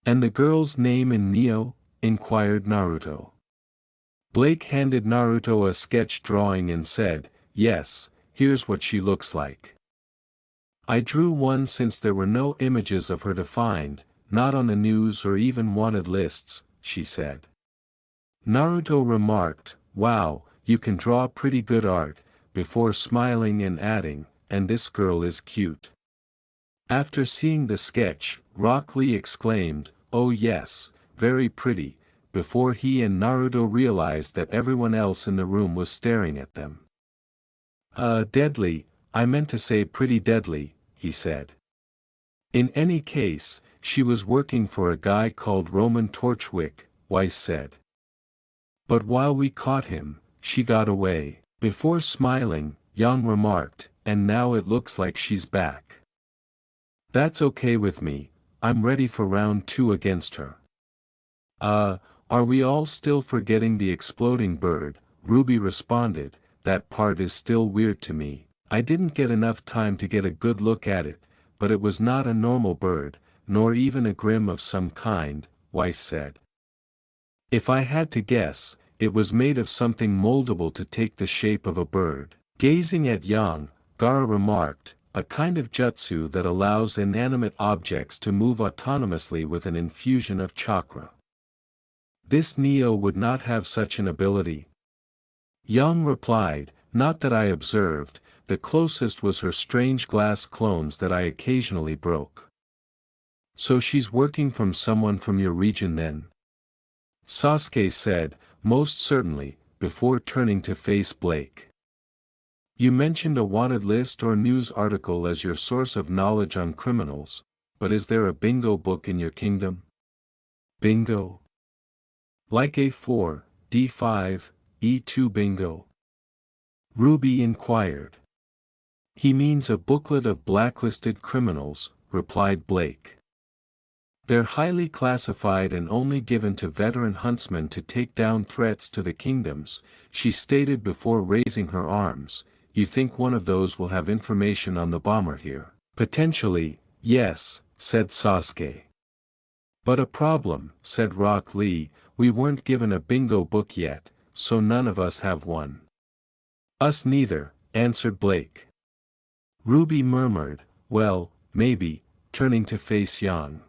"And the girl's name in Neo?" inquired Naruto. Blake handed Naruto a sketch drawing and said, "Yes, here's what she looks like. I drew one since there were no images of her to find, not on the news or even wanted lists," she said. Naruto remarked, "Wow, you can draw pretty good art," before smiling and adding, "And this girl is cute." After seeing the sketch, Rwby exclaimed, "Oh yes, very pretty," before he and Naruto realized that everyone else in the room was staring at them. Deadly, I meant to say pretty deadly," he said. "In any case, she was working for a guy called Roman Torchwick," Weiss said. "But while we caught him, she got away." Before smiling, Yang remarked, "And now it looks like she's back." "That's okay with me, I'm ready for round 2 against her." Are we all still forgetting the exploding bird?" Rwby responded, "That part is still weird to me. I didn't get enough time to get a good look at it, but it was not a normal bird, nor even a grim of some kind," Weiss said. "If I had to guess, it was made of something moldable to take the shape of a bird." Gazing at Yang, Gara remarked, "A kind of jutsu that allows inanimate objects to move autonomously with an infusion of chakra. This Neo would not have such an ability." Yang replied, "Not that I observed, the closest was her strange glass clones that I occasionally broke." "So she's working from someone from your region then?" Sasuke said, "Most certainly," before turning to face Blake. "You mentioned a wanted list or news article as your source of knowledge on criminals, but is there a bingo book in your kingdom?" "Bingo? Like A4, D5, E2 bingo?" Rwby inquired. "He means a booklet of blacklisted criminals," replied Blake. "They're highly classified and only given to veteran huntsmen to take down threats to the kingdoms," she stated before raising her arms. "You think one of those will have information on the bomber here?" "Potentially, yes," said Sasuke. "But a problem," said Rwby, "we weren't given a bingo book yet, so none of us have one." "Us neither," answered Blake. Rwby murmured, "Well, maybe," turning to face Yang.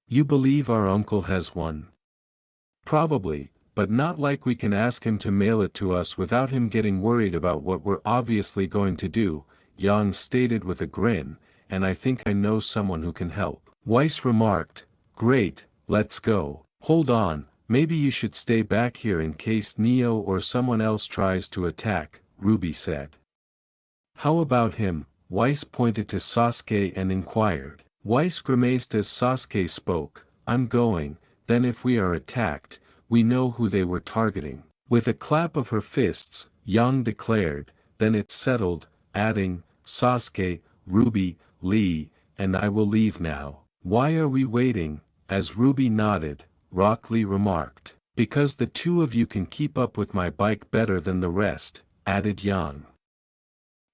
"You believe our uncle has one?" "Probably, but not like we can ask him to mail it to us without him getting worried about what we're obviously going to do," Yang stated with a grin, "and I think I know someone who can help." Weiss remarked, "Great, let's go." "Hold on, maybe you should stay back here in case Neo or someone else tries to attack," Rwby said. "How about him?" Weiss pointed to Sasuke and inquired. Weiss grimaced as Sasuke spoke, "I'm going, then if we are attacked, we know who they were targeting." With a clap of her fists, Yang declared, "Then it's settled," adding, "Sasuke, Rwby, Lee, and I will leave now." "Why are we waiting?" As Rwby nodded, Rwby remarked, "Because the two of you can keep up with my bike better than the rest," added Yang.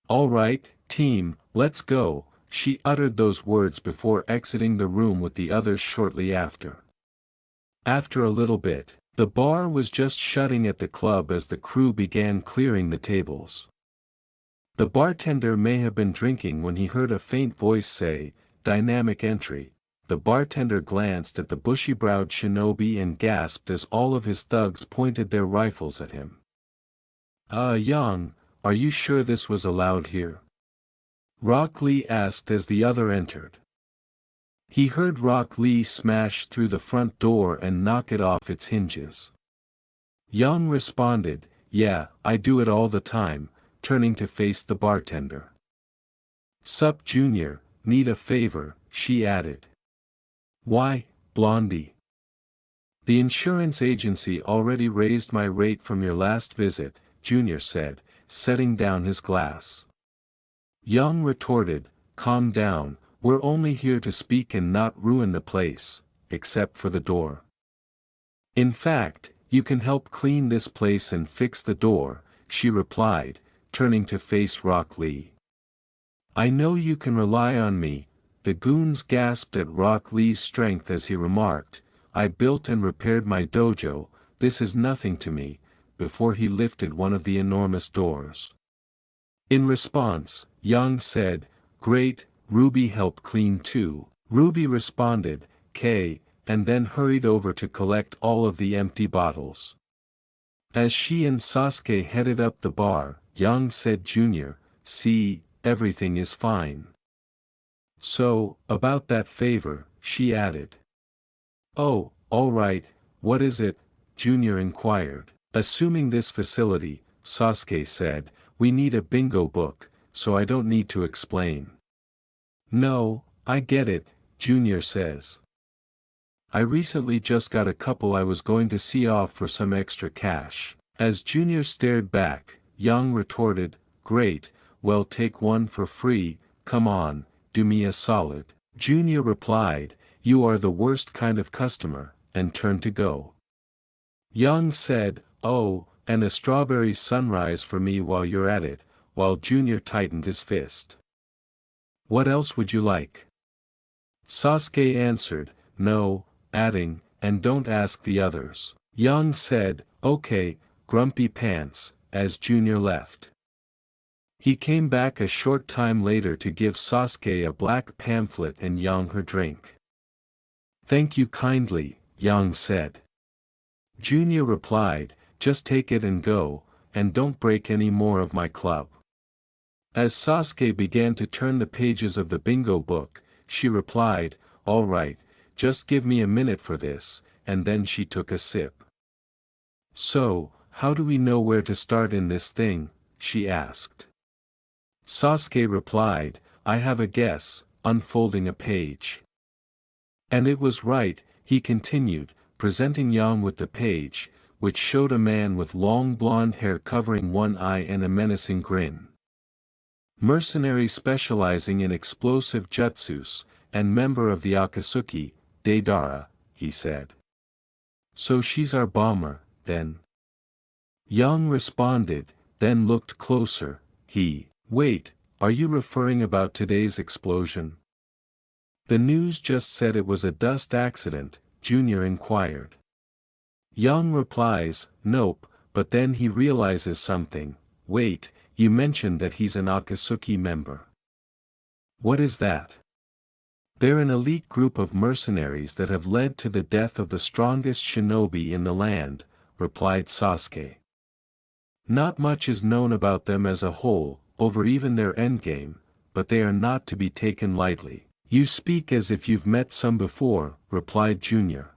"All right, team, let's go," she uttered those words before exiting the room with the others shortly after. After a little bit, the bar was just shutting at the club as the crew began clearing the tables. The bartender may have been drinking when he heard a faint voice say, "Dynamic entry." The bartender glanced at the bushy-browed shinobi and gasped as all of his thugs pointed their rifles at him. Yang, are you sure this was allowed here?" Rwby asked as the other entered. He heard Rwby smash through the front door and knock it off its hinges. Yang responded, "Yeah, I do it all the time," turning to face the bartender. "Sup Junior, need a favor," she added. "Why, Blondie?" "The insurance agency already raised my rate from your last visit," Junior said, setting down his glass. Yang retorted, "Calm down, we're only here to speak and not ruin the place, except for the door. In fact, you can help clean this place and fix the door," she replied, turning to face Rwby. "I know you can rely on me." The goons gasped at Rwby's strength as he remarked, "I built and repaired my dojo, this is nothing to me," before he lifted one of the enormous doors. In response, Yang said, "Great, Rwby helped clean too." Rwby responded, "K," and then hurried over to collect all of the empty bottles. As she and Sasuke headed up the bar, Yang said Junior, see, everything is fine. So, about that favor, she added. Oh, all right, what is it? Junior inquired. Assuming this facility, Sasuke said, we need a bingo book, so I don't need to explain. No, I get it, Junior says. I recently just got a couple I was going to see off for some extra cash. As Junior stared back, Yang retorted, great, well take one for free, come on, do me a solid. Junior replied, you are the worst kind of customer, and turned to go. Yang said, oh, and a strawberry sunrise for me while you're at it, while Junior tightened his fist. What else would you like? Sasuke answered, no, adding, and don't ask the others. Yang said, okay, grumpy pants, as Junior left. He came back a short time later to give Sasuke a black pamphlet and Yang her drink. Thank you kindly, Yang said. Junior replied, just take it and go, and don't break any more of my club. As Sasuke began to turn the pages of the bingo book, she replied, all right, just give me a minute for this, and then she took a sip. So, how do we know where to start in this thing? She asked. Sasuke replied, I have a guess, unfolding a page. And it was right, he continued, presenting Yang with the page, which showed a man with long blonde hair covering one eye and a menacing grin. Mercenary specializing in explosive jutsus, and member of the Akatsuki, Deidara, he said. So she's our bomber, then? Yang responded, then looked closer, wait, are you referring about today's explosion? The news just said it was a dust accident, Junior inquired. Yang replies, nope, but then he realizes something, wait, you mentioned that he's an Akatsuki member. What is that? They're an elite group of mercenaries that have led to the death of the strongest shinobi in the land, replied Sasuke. Not much is known about them as a whole, over even their endgame, but they are not to be taken lightly. You speak as if you've met some before, replied Junior.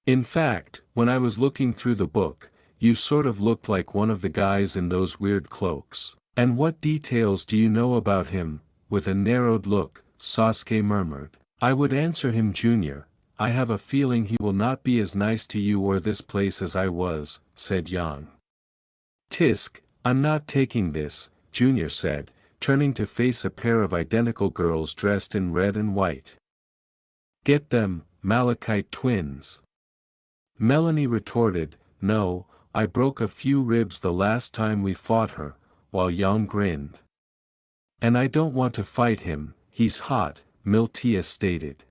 In fact, when I was looking through the book, you sort of looked like one of the guys in those weird cloaks. And what details do you know about him? With a narrowed look, Sasuke murmured. I would answer him, Junior, I have a feeling he will not be as nice to you or this place as I was, said Yang. Tisk, I'm not taking this, Junior said, turning to face a pair of identical girls dressed in red and white. Get them, Malachite twins. Melanie retorted, no, I broke a few ribs the last time we fought her, while Yang grinned. And I don't want to fight him, he's hot, Miltia stated.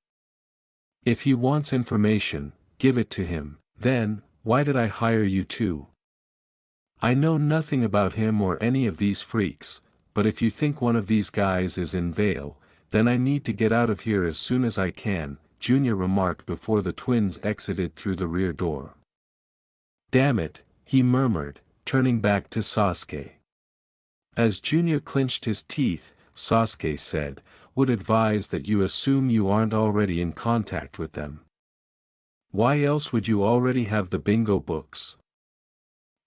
If he wants information, give it to him. Then, why did I hire you two? I know nothing about him or any of these freaks, but if you think one of these guys is in Vale, then I need to get out of here as soon as I can, Junior remarked before the twins exited through the rear door. Damn it, he murmured, turning back to Sasuke. As Junior clenched his teeth, Sasuke said, would advise that you assume you aren't already in contact with them. Why else would you already have the bingo books?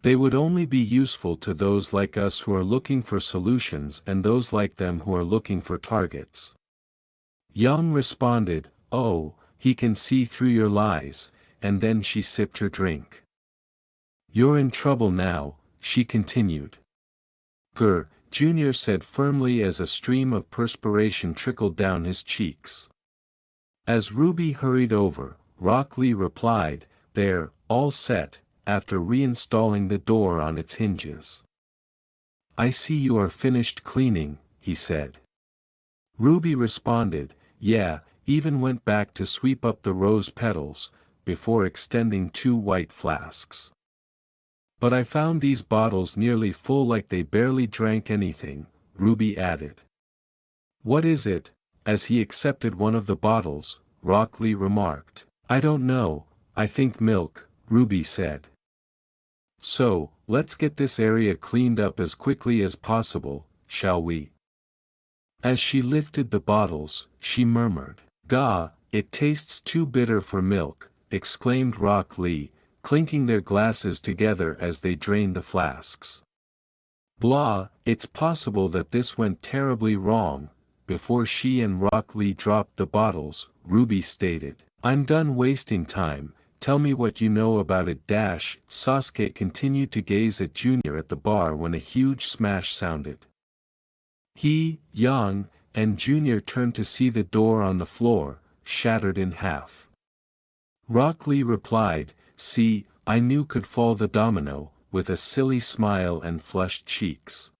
They would only be useful to those like us who are looking for solutions and those like them who are looking for targets. Yang responded, oh, he can see through your lies, and then she sipped her drink. You're in trouble now, she continued. Grr, Junior said firmly as a stream of perspiration trickled down his cheeks. As Rwby hurried over, Rock Lee replied, there, all set, after reinstalling the door on its hinges. I see you are finished cleaning, he said. Rwby responded, yeah, even went back to sweep up the rose petals, before extending 2 white flasks. But I found these bottles nearly full like they barely drank anything, Rwby added. What is it? As he accepted one of the bottles, Rock Lee remarked. I don't know, I think milk, Rwby said. So, let's get this area cleaned up as quickly as possible, shall we? As she lifted the bottles, she murmured, "Gah, it tastes too bitter for milk," exclaimed Rock Lee, clinking their glasses together as they drained the flasks. "Blah, it's possible that this went terribly wrong." Before she and Rock Lee dropped the bottles, Rwby stated, "I'm done wasting time, tell me what you know about it." Sasuke continued to gaze at Junior at the bar when a huge smash sounded. He, Yang, and Junior turned to see the door on the floor, shattered in half. Rock Lee replied, "See, I knew could fall the domino," with a silly smile and flushed cheeks.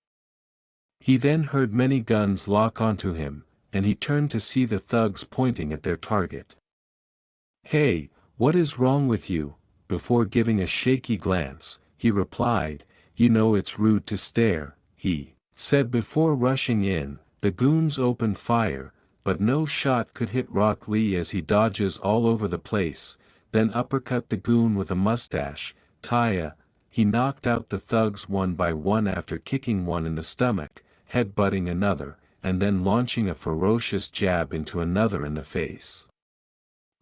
He then heard many guns lock onto him, and he turned to see the thugs pointing at their target. "Hey, what is wrong with you?" Before giving a shaky glance, he replied, "You know it's rude to stare," he said before rushing in. The goons opened fire, but no shot could hit Rock Lee as he dodges all over the place, then uppercut the goon with a mustache, Taya. He knocked out the thugs one by one after kicking one in the stomach, headbutting another, and then launching a ferocious jab into another in the face.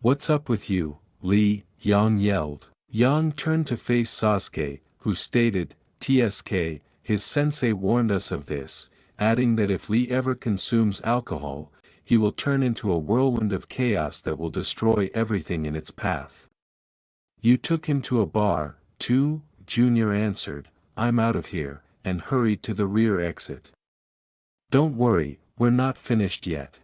"What's up with you, Lee?" Yang yelled. Yang turned to face Sasuke, who stated, "TSK, his sensei warned us of this, adding that if Lee ever consumes alcohol, he will turn into a whirlwind of chaos that will destroy everything in its path." "You took him to a bar, too?" Junior answered, "I'm out of here," and hurried to the rear exit. "Don't worry, we're not finished yet,"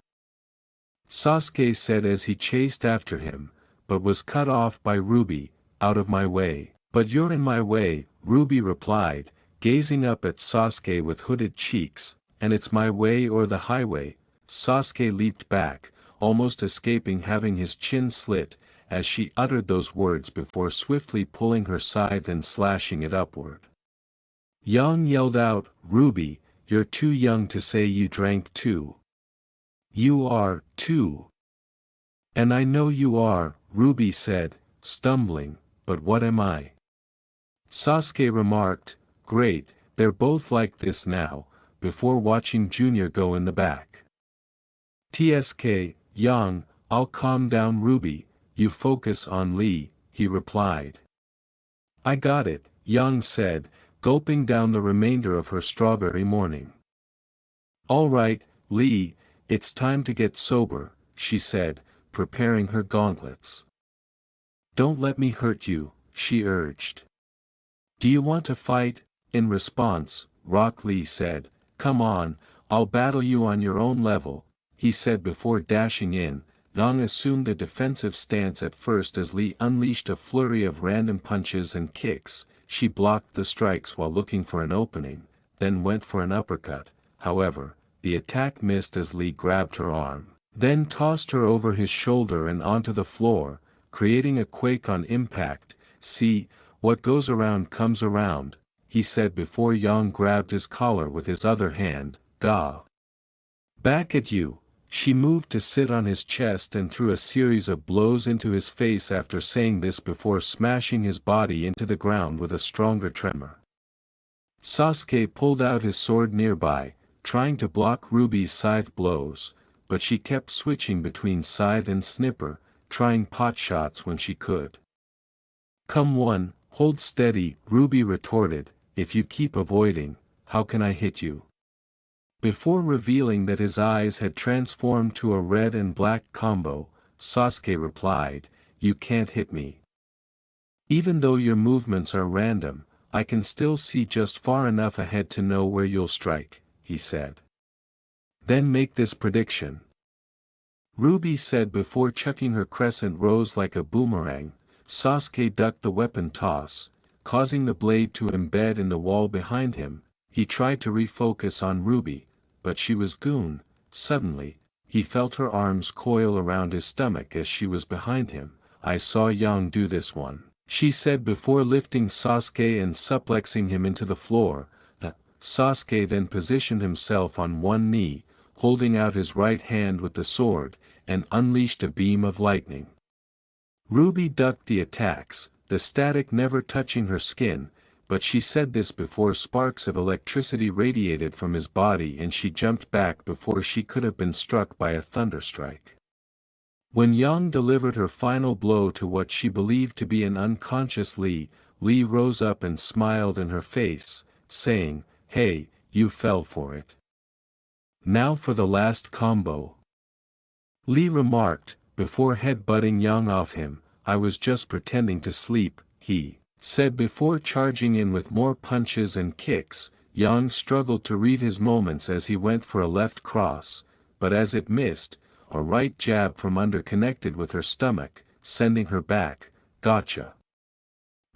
Sasuke said as he chased after him, but was cut off by Rwby. "Out of my way." "But you're in my way," Rwby replied, gazing up at Sasuke with hooded cheeks, "and it's my way or the highway." Sasuke leaped back, almost escaping having his chin slit, as she uttered those words before swiftly pulling her scythe and slashing it upward. Yang yelled out, "Rwby, you're too young to say you drank too." "You are, too." "And I know you are," Rwby said, stumbling, "but what am I?" Sasuke remarked, "Great, they're both like this now," before watching Junior go in the back. "TSK, Yang, I'll calm down Rwby, you focus on Lee," he replied. "I got it," Yang said, gulping down the remainder of her strawberry morning. "All right, Lee, it's time to get sober," she said, preparing her gauntlets. "Don't let me hurt you," she urged. "Do you want to fight?" In response, Rock Lee said, "Come on, I'll battle you on your own level," he said before dashing in. Yang assumed a defensive stance at first as Lee unleashed a flurry of random punches and kicks. She blocked the strikes while looking for an opening, then went for an uppercut. However, the attack missed as Lee grabbed her arm, then tossed her over his shoulder and onto the floor, creating a quake on impact. "See, what goes around comes around," he said before Yang grabbed his collar with his other hand. "Gah! Back at you!" She moved to sit on his chest and threw a series of blows into his face after saying this before smashing his body into the ground with a stronger tremor. Sasuke pulled out his sword nearby, trying to block Rwby's scythe blows, but she kept switching between scythe and snipper, trying pot shots when she could. "Come on, hold steady," Rwby retorted, "if you keep avoiding, how can I hit you?" Before revealing that his eyes had transformed to a red and black combo, Sasuke replied, "You can't hit me. Even though your movements are random, I can still see just far enough ahead to know where you'll strike," he said. "Then make this prediction," Rwby said before chucking her crescent rose like a boomerang. Sasuke ducked the weapon toss, causing the blade to embed in the wall behind him. He tried to refocus on Rwby, but she was gone. Suddenly, he felt her arms coil around his stomach as she was behind him. "I saw Yang do this one," she said before lifting Sasuke and suplexing him into the floor. Sasuke then positioned himself on one knee, holding out his right hand with the sword, and unleashed a beam of lightning. Rwby ducked the attacks, the static never touching her skin, but she said this before sparks of electricity radiated from his body and she jumped back before she could have been struck by a thunderstrike. When Yang delivered her final blow to what she believed to be an unconscious Lee, Lee rose up and smiled in her face, saying, "Hey, you fell for it. Now for the last combo." Lee remarked, before head-butting Yang off him, "I was just pretending to sleep," he said before charging in with more punches and kicks. Yang struggled to read his moments as he went for a left cross, but as it missed, a right jab from under connected with her stomach, sending her back. "Gotcha.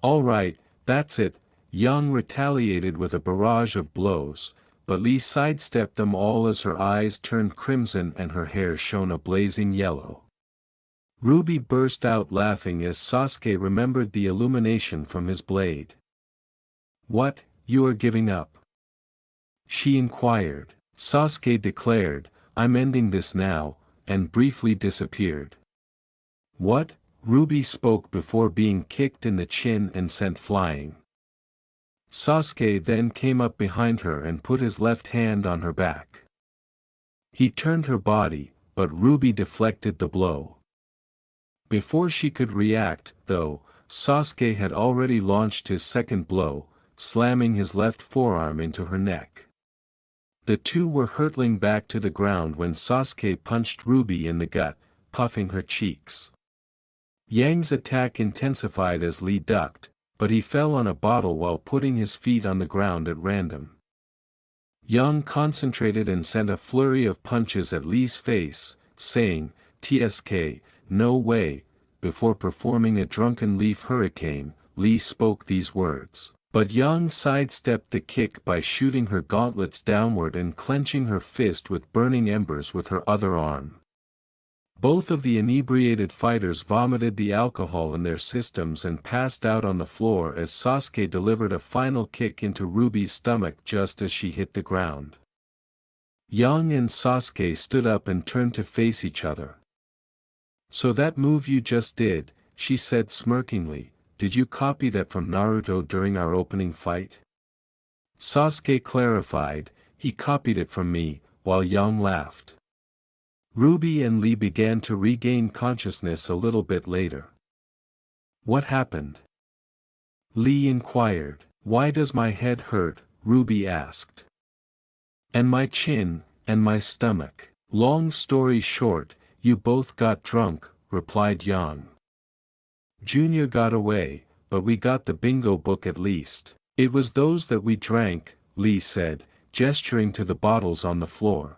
Alright, that's it." Yang retaliated with a barrage of blows, but Lee sidestepped them all as her eyes turned crimson and her hair shone a blazing yellow. Rwby burst out laughing as Sasuke remembered the illumination from his blade. "What, you are giving up?" she inquired. Sasuke declared, "I'm ending this now," and briefly disappeared. "What?" Rwby spoke before being kicked in the chin and sent flying. Sasuke then came up behind her and put his left hand on her back. He turned her body, but Rwby deflected the blow. Before she could react, though, Sasuke had already launched his second blow, slamming his left forearm into her neck. The two were hurtling back to the ground when Sasuke punched Rwby in the gut, puffing her cheeks. Yang's attack intensified as Lee ducked, but he fell on a bottle while putting his feet on the ground at random. Yang concentrated and sent a flurry of punches at Lee's face, saying, "TSK, no way." Before performing a drunken leaf hurricane, Lee spoke these words. But Yang sidestepped the kick by shooting her gauntlets downward and clenching her fist with burning embers with her other arm. Both of the inebriated fighters vomited the alcohol in their systems and passed out on the floor as Sasuke delivered a final kick into Rwby's stomach just as she hit the ground. Yang and Sasuke stood up and turned to face each other. "So that move you just did," she said smirkingly, "did you copy that from Naruto during our opening fight?" Sasuke clarified, "He copied it from me," while Yang laughed. Rwby and Lee began to regain consciousness a little bit later. "What happened?" Lee inquired. "Why does my head hurt?" Rwby asked. "And my chin, and my stomach." "Long story short, you both got drunk," replied Yang. "Junior got away, but we got the bingo book at least." "It was those that we drank," Lee said, gesturing to the bottles on the floor.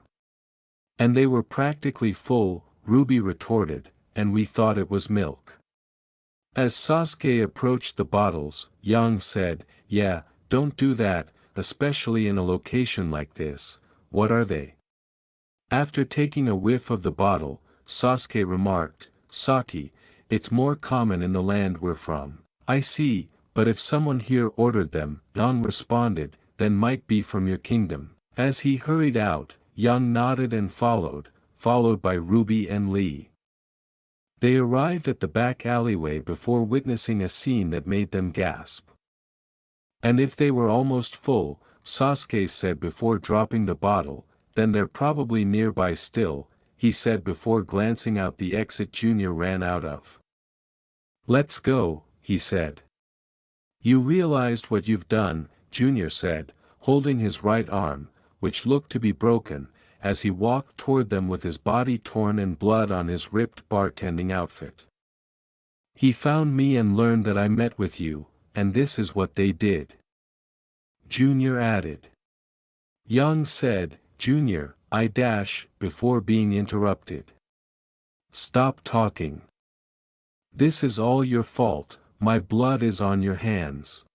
"And they were practically full," Rwby retorted, "and we thought it was milk." As Sasuke approached the bottles, Yang said, "Yeah, don't do that, especially in a location like this. What are they?" After taking a whiff of the bottle, Sasuke remarked, "Sake, it's more common in the land we're from." "I see, but if someone here ordered them," Yang responded, "then might be from your kingdom." As he hurried out, Yang nodded and followed by Rwby and Lee. They arrived at the back alleyway before witnessing a scene that made them gasp. "And if they were almost full," Sasuke said before dropping the bottle, "then they're probably nearby still," he said before glancing out the exit Junior ran out of. "Let's go," he said. "You realized what you've done," Junior said, holding his right arm, which looked to be broken, as he walked toward them with his body torn and blood on his ripped bartending outfit. "He found me and learned that I met with you, and this is what they did," Junior added. Yang said, "Junior, I dash," before being interrupted. "Stop talking. This is all your fault, my blood is on your hands."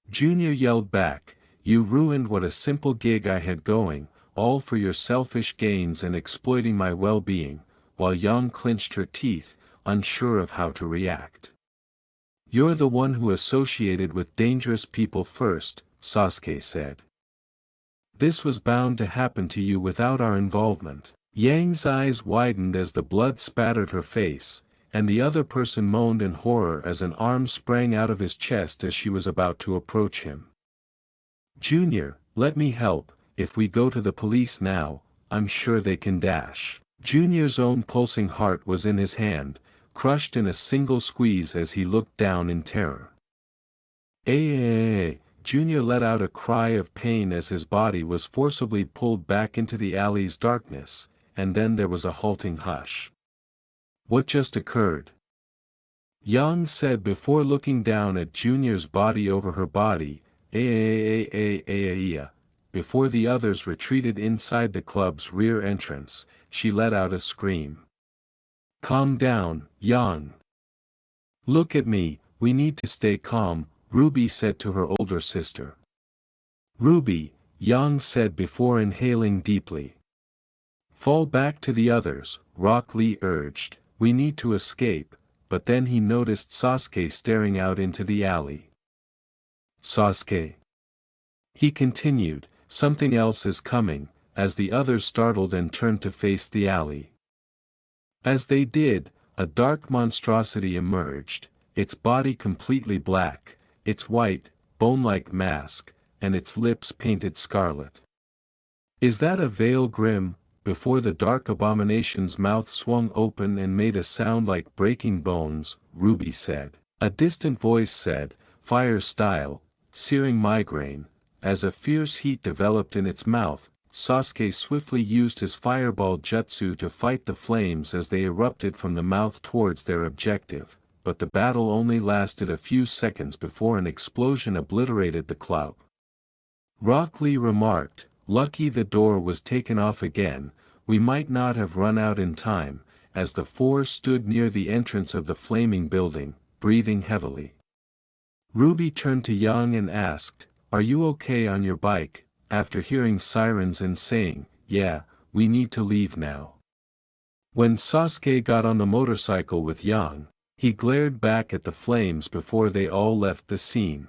Junior yelled back, "You ruined what a simple gig I had going, all for your selfish gains and exploiting my well-being," while Yang clenched her teeth, unsure of how to react. "You're the one who associated with dangerous people first," Sasuke said. "This was bound to happen to you without our involvement." Yang's eyes widened as the blood spattered her face, and the other person moaned in horror as an arm sprang out of his chest as she was about to approach him. "Junior, let me help. If we go to the police now, I'm sure they can dash." Junior's own pulsing heart was in his hand, crushed in a single squeeze as he looked down in terror. Junior let out a cry of pain as his body was forcibly pulled back into the alley's darkness, and then there was a halting hush. "What just occurred?" Yang said before looking down at Junior's body over her body. Before the others retreated inside the club's rear entrance, she let out a scream. "Calm down, Yang. Look at me, we need to stay calm," Rwby said to her older sister. "Rwby," Yang said before inhaling deeply. "Fall back to the others," Rock Lee urged. "We need to escape," but then he noticed Sasuke staring out into the alley. "Sasuke," he continued, "something else is coming," as the others startled and turned to face the alley. As they did, a dark monstrosity emerged, its body completely black, its white, bone-like mask, and its lips painted scarlet. "Is that a veil grim?" Before the dark abomination's mouth swung open and made a sound like breaking bones, Rwby said. A distant voice said, "Fire style, searing migraine." As a fierce heat developed in its mouth, Sasuke swiftly used his fireball jutsu to fight the flames as they erupted from the mouth towards their objective, but the battle only lasted a few seconds before an explosion obliterated the club. Rock Lee remarked, "Lucky the door was taken off again, we might not have run out in time," as the four stood near the entrance of the flaming building, breathing heavily. Rwby turned to Yang and asked, "Are you okay on your bike?" after hearing sirens and saying, "Yeah, we need to leave now." When Sasuke got on the motorcycle with Yang, he glared back at the flames before they all left the scene.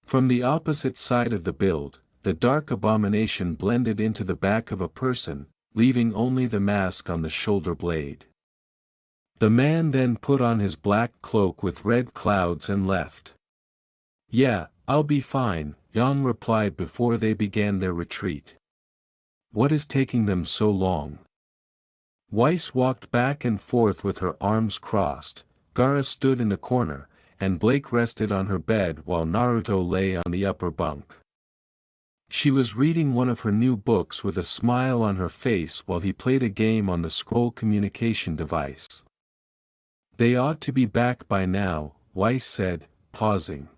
From the opposite side of the build, the dark abomination blended into the back of a person, leaving only the mask on the shoulder blade. The man then put on his black cloak with red clouds and left. "Yeah, I'll be fine," Yang replied before they began their retreat. "What is taking them so long?" Weiss walked back and forth with her arms crossed, Gaara stood in the corner, and Blake rested on her bed while Naruto lay on the upper bunk. She was reading one of her new books with a smile on her face while he played a game on the scroll communication device. "They ought to be back by now," Weiss said, pausing.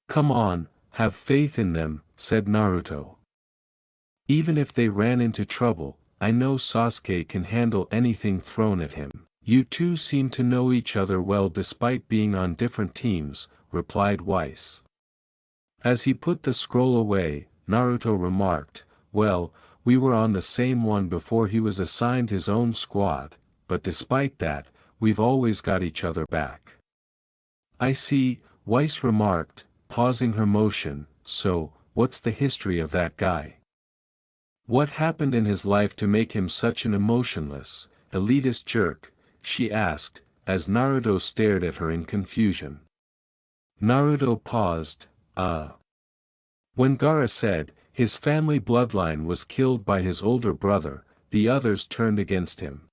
"Come on, have faith in them," said Naruto. "Even if they ran into trouble, I know Sasuke can handle anything thrown at him." "You two seem to know each other well despite being on different teams," replied Weiss. As he put the scroll away, Naruto remarked, "Well, we were on the same one before he was assigned his own squad, but despite that, we've always got each other back." "I see," Weiss remarked, pausing her motion. "So, what's the history of that guy? What happened in his life to make him such an emotionless, elitist jerk?" she asked, as Naruto stared at her in confusion. Naruto paused. When Gaara said, his family bloodline was killed by his older brother, the others turned against him.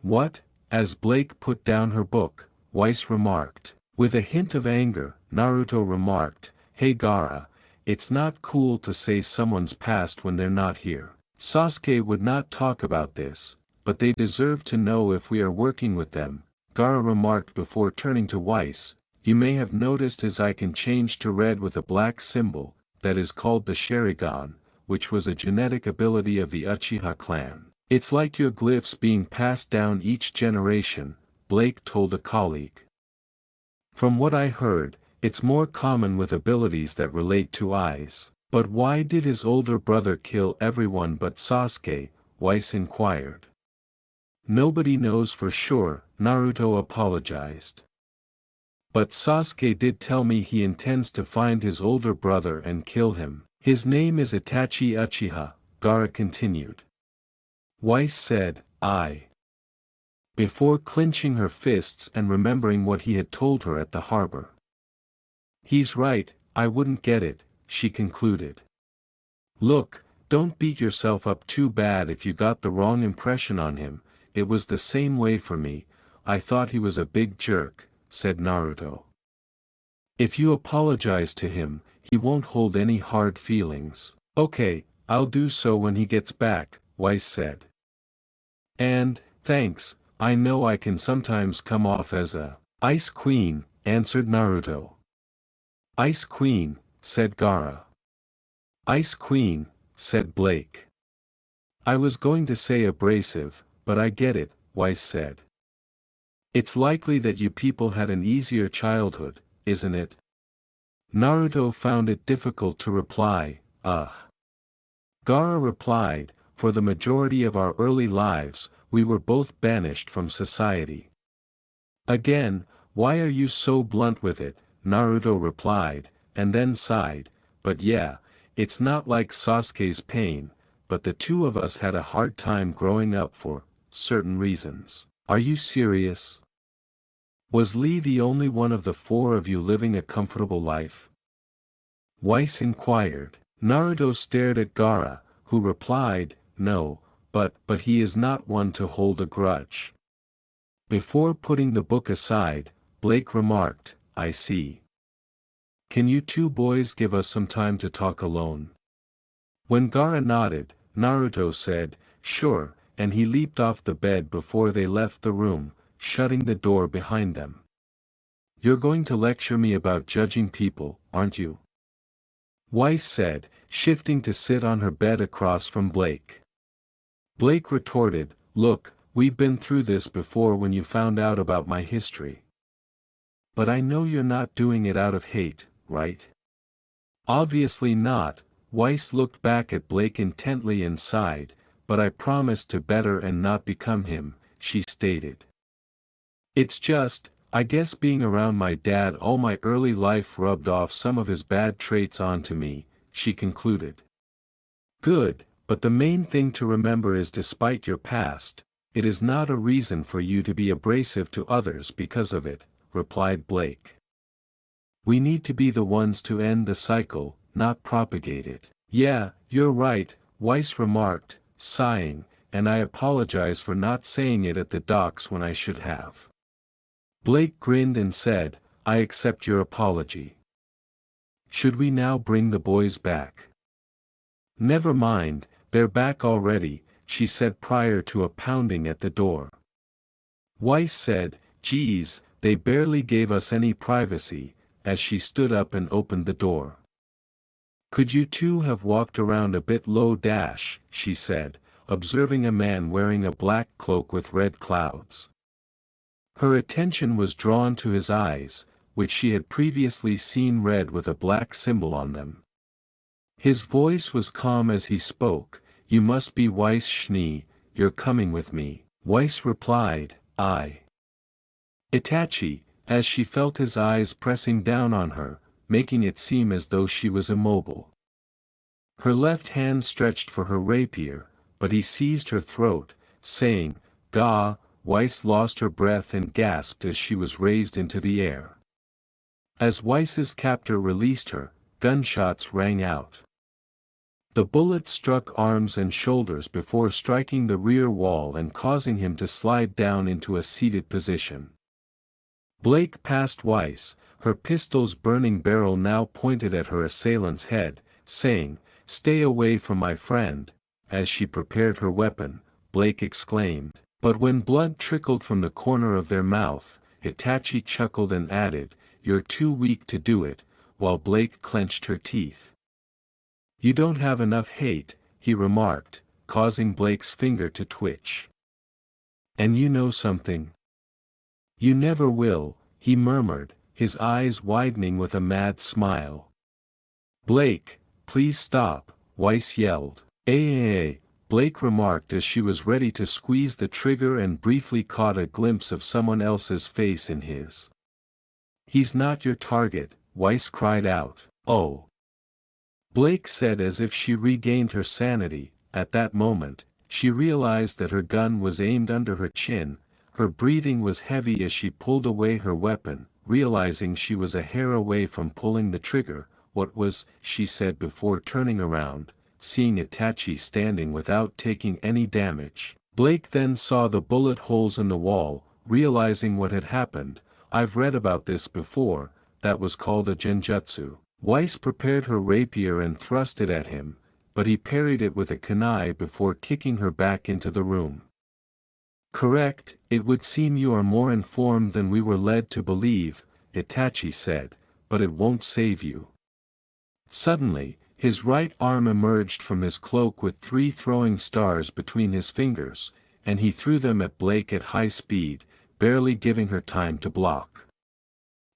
"What?" As Blake put down her book, Weiss remarked. With a hint of anger, Naruto remarked, "Hey Gaara, it's not cool to say someone's past when they're not here. Sasuke would not talk about this, but they deserve to know if we are working with them," Gaara remarked before turning to Weiss. "You may have noticed his icon changed to red with a black symbol, that is called the Sharingan, which was a genetic ability of the Uchiha clan. It's like your glyphs being passed down each generation," Blake told a colleague. "From what I heard, it's more common with abilities that relate to eyes." "But why did his older brother kill everyone but Sasuke?" Weiss inquired. "Nobody knows for sure," Naruto apologized. "But Sasuke did tell me he intends to find his older brother and kill him. His name is Itachi Uchiha," Gaara continued. Weiss said, "I before clenching her fists and remembering what he had told her at the harbor. He's right, I wouldn't get it, she concluded. Look, don't beat yourself up too bad if you got the wrong impression on him, it was the same way for me, I thought he was a big jerk, said Naruto. If you apologize to him, he won't hold any hard feelings. Okay, I'll do so when he gets back, Weiss said. And, thanks, I know I can sometimes come off as a Ice Queen, answered Naruto. Ice Queen, said Gaara. Ice Queen, said Blake. I was going to say abrasive, but I get it, Weiss said. It's likely that you people had an easier childhood, isn't it? Naruto found it difficult to reply, Gaara replied, for the majority of our early lives, we were both banished from society. Again, why are you so blunt with it, Naruto replied, and then sighed, but yeah, it's not like Sasuke's pain, but the two of us had a hard time growing up for certain reasons. Are you serious? Was Lee the only one of the four of you living a comfortable life? Weiss inquired. Naruto stared at Gaara, who replied, no, but he is not one to hold a grudge. Before putting the book aside, Blake remarked, I see. Can you two boys give us some time to talk alone? When Gaara nodded, Naruto said, sure, and he leaped off the bed before they left the room, shutting the door behind them. You're going to lecture me about judging people, aren't you? Weiss said, shifting to sit on her bed across from Blake. Blake retorted, look, we've been through this before when you found out about my history. But I know you're not doing it out of hate, right? Obviously not, Weiss looked back at Blake intently and sighed, but I promised to better and not become him, she stated. It's just, I guess being around my dad all my early life rubbed off some of his bad traits onto me, she concluded. Good, but the main thing to remember is despite your past, it is not a reason for you to be abrasive to others because of it, replied Blake. We need to be the ones to end the cycle, not propagate it. Yeah, you're right, Weiss remarked, sighing, and I apologize for not saying it at the docks when I should have. Blake grinned and said, I accept your apology. Should we now bring the boys back? Never mind, they're back already, she said prior to a pounding at the door. Weiss said, geez, they barely gave us any privacy, as she stood up and opened the door. Could you two have walked around a bit low dash, she said, observing a man wearing a black cloak with red clouds. Her attention was drawn to his eyes, which she had previously seen red with a black symbol on them. His voice was calm as he spoke, you must be Weiss Schnee, you're coming with me. Weiss replied, I. Itachi, as she felt his eyes pressing down on her, making it seem as though she was immobile. Her left hand stretched for her rapier, but he seized her throat, saying, Gah. Weiss lost her breath and gasped as she was raised into the air. As Weiss's captor released her, gunshots rang out. The bullet struck arms and shoulders before striking the rear wall and causing him to slide down into a seated position. Blake passed Weiss, her pistol's burning barrel now pointed at her assailant's head, saying, Stay away from my friend. As she prepared her weapon, Blake exclaimed. But when blood trickled from the corner of their mouth, Itachi chuckled and added, You're too weak to do it, while Blake clenched her teeth. You don't have enough hate, he remarked, causing Blake's finger to twitch. And you know something? You never will, he murmured, his eyes widening with a mad smile. Blake, please stop, Weiss yelled. Blake remarked as she was ready to squeeze the trigger and briefly caught a glimpse of someone else's face in his. He's not your target, Weiss cried out. Oh. Blake said as if she regained her sanity. At that moment, she realized that her gun was aimed under her chin, Her breathing was heavy as she pulled away her weapon, realizing she was a hair away from pulling the trigger. "What was," she said before turning around, seeing Itachi standing without taking any damage. Blake then saw the bullet holes in the wall, realizing what had happened. "I've read about this before, that was called a Genjutsu." Weiss prepared her rapier and thrust it at him, but he parried it with a kunai before kicking her back into the room. "Correct, it would seem you are more informed than we were led to believe," Itachi said, "but it won't save you." Suddenly, his right arm emerged from his cloak with 3 throwing stars between his fingers, and he threw them at Blake at high speed, barely giving her time to block.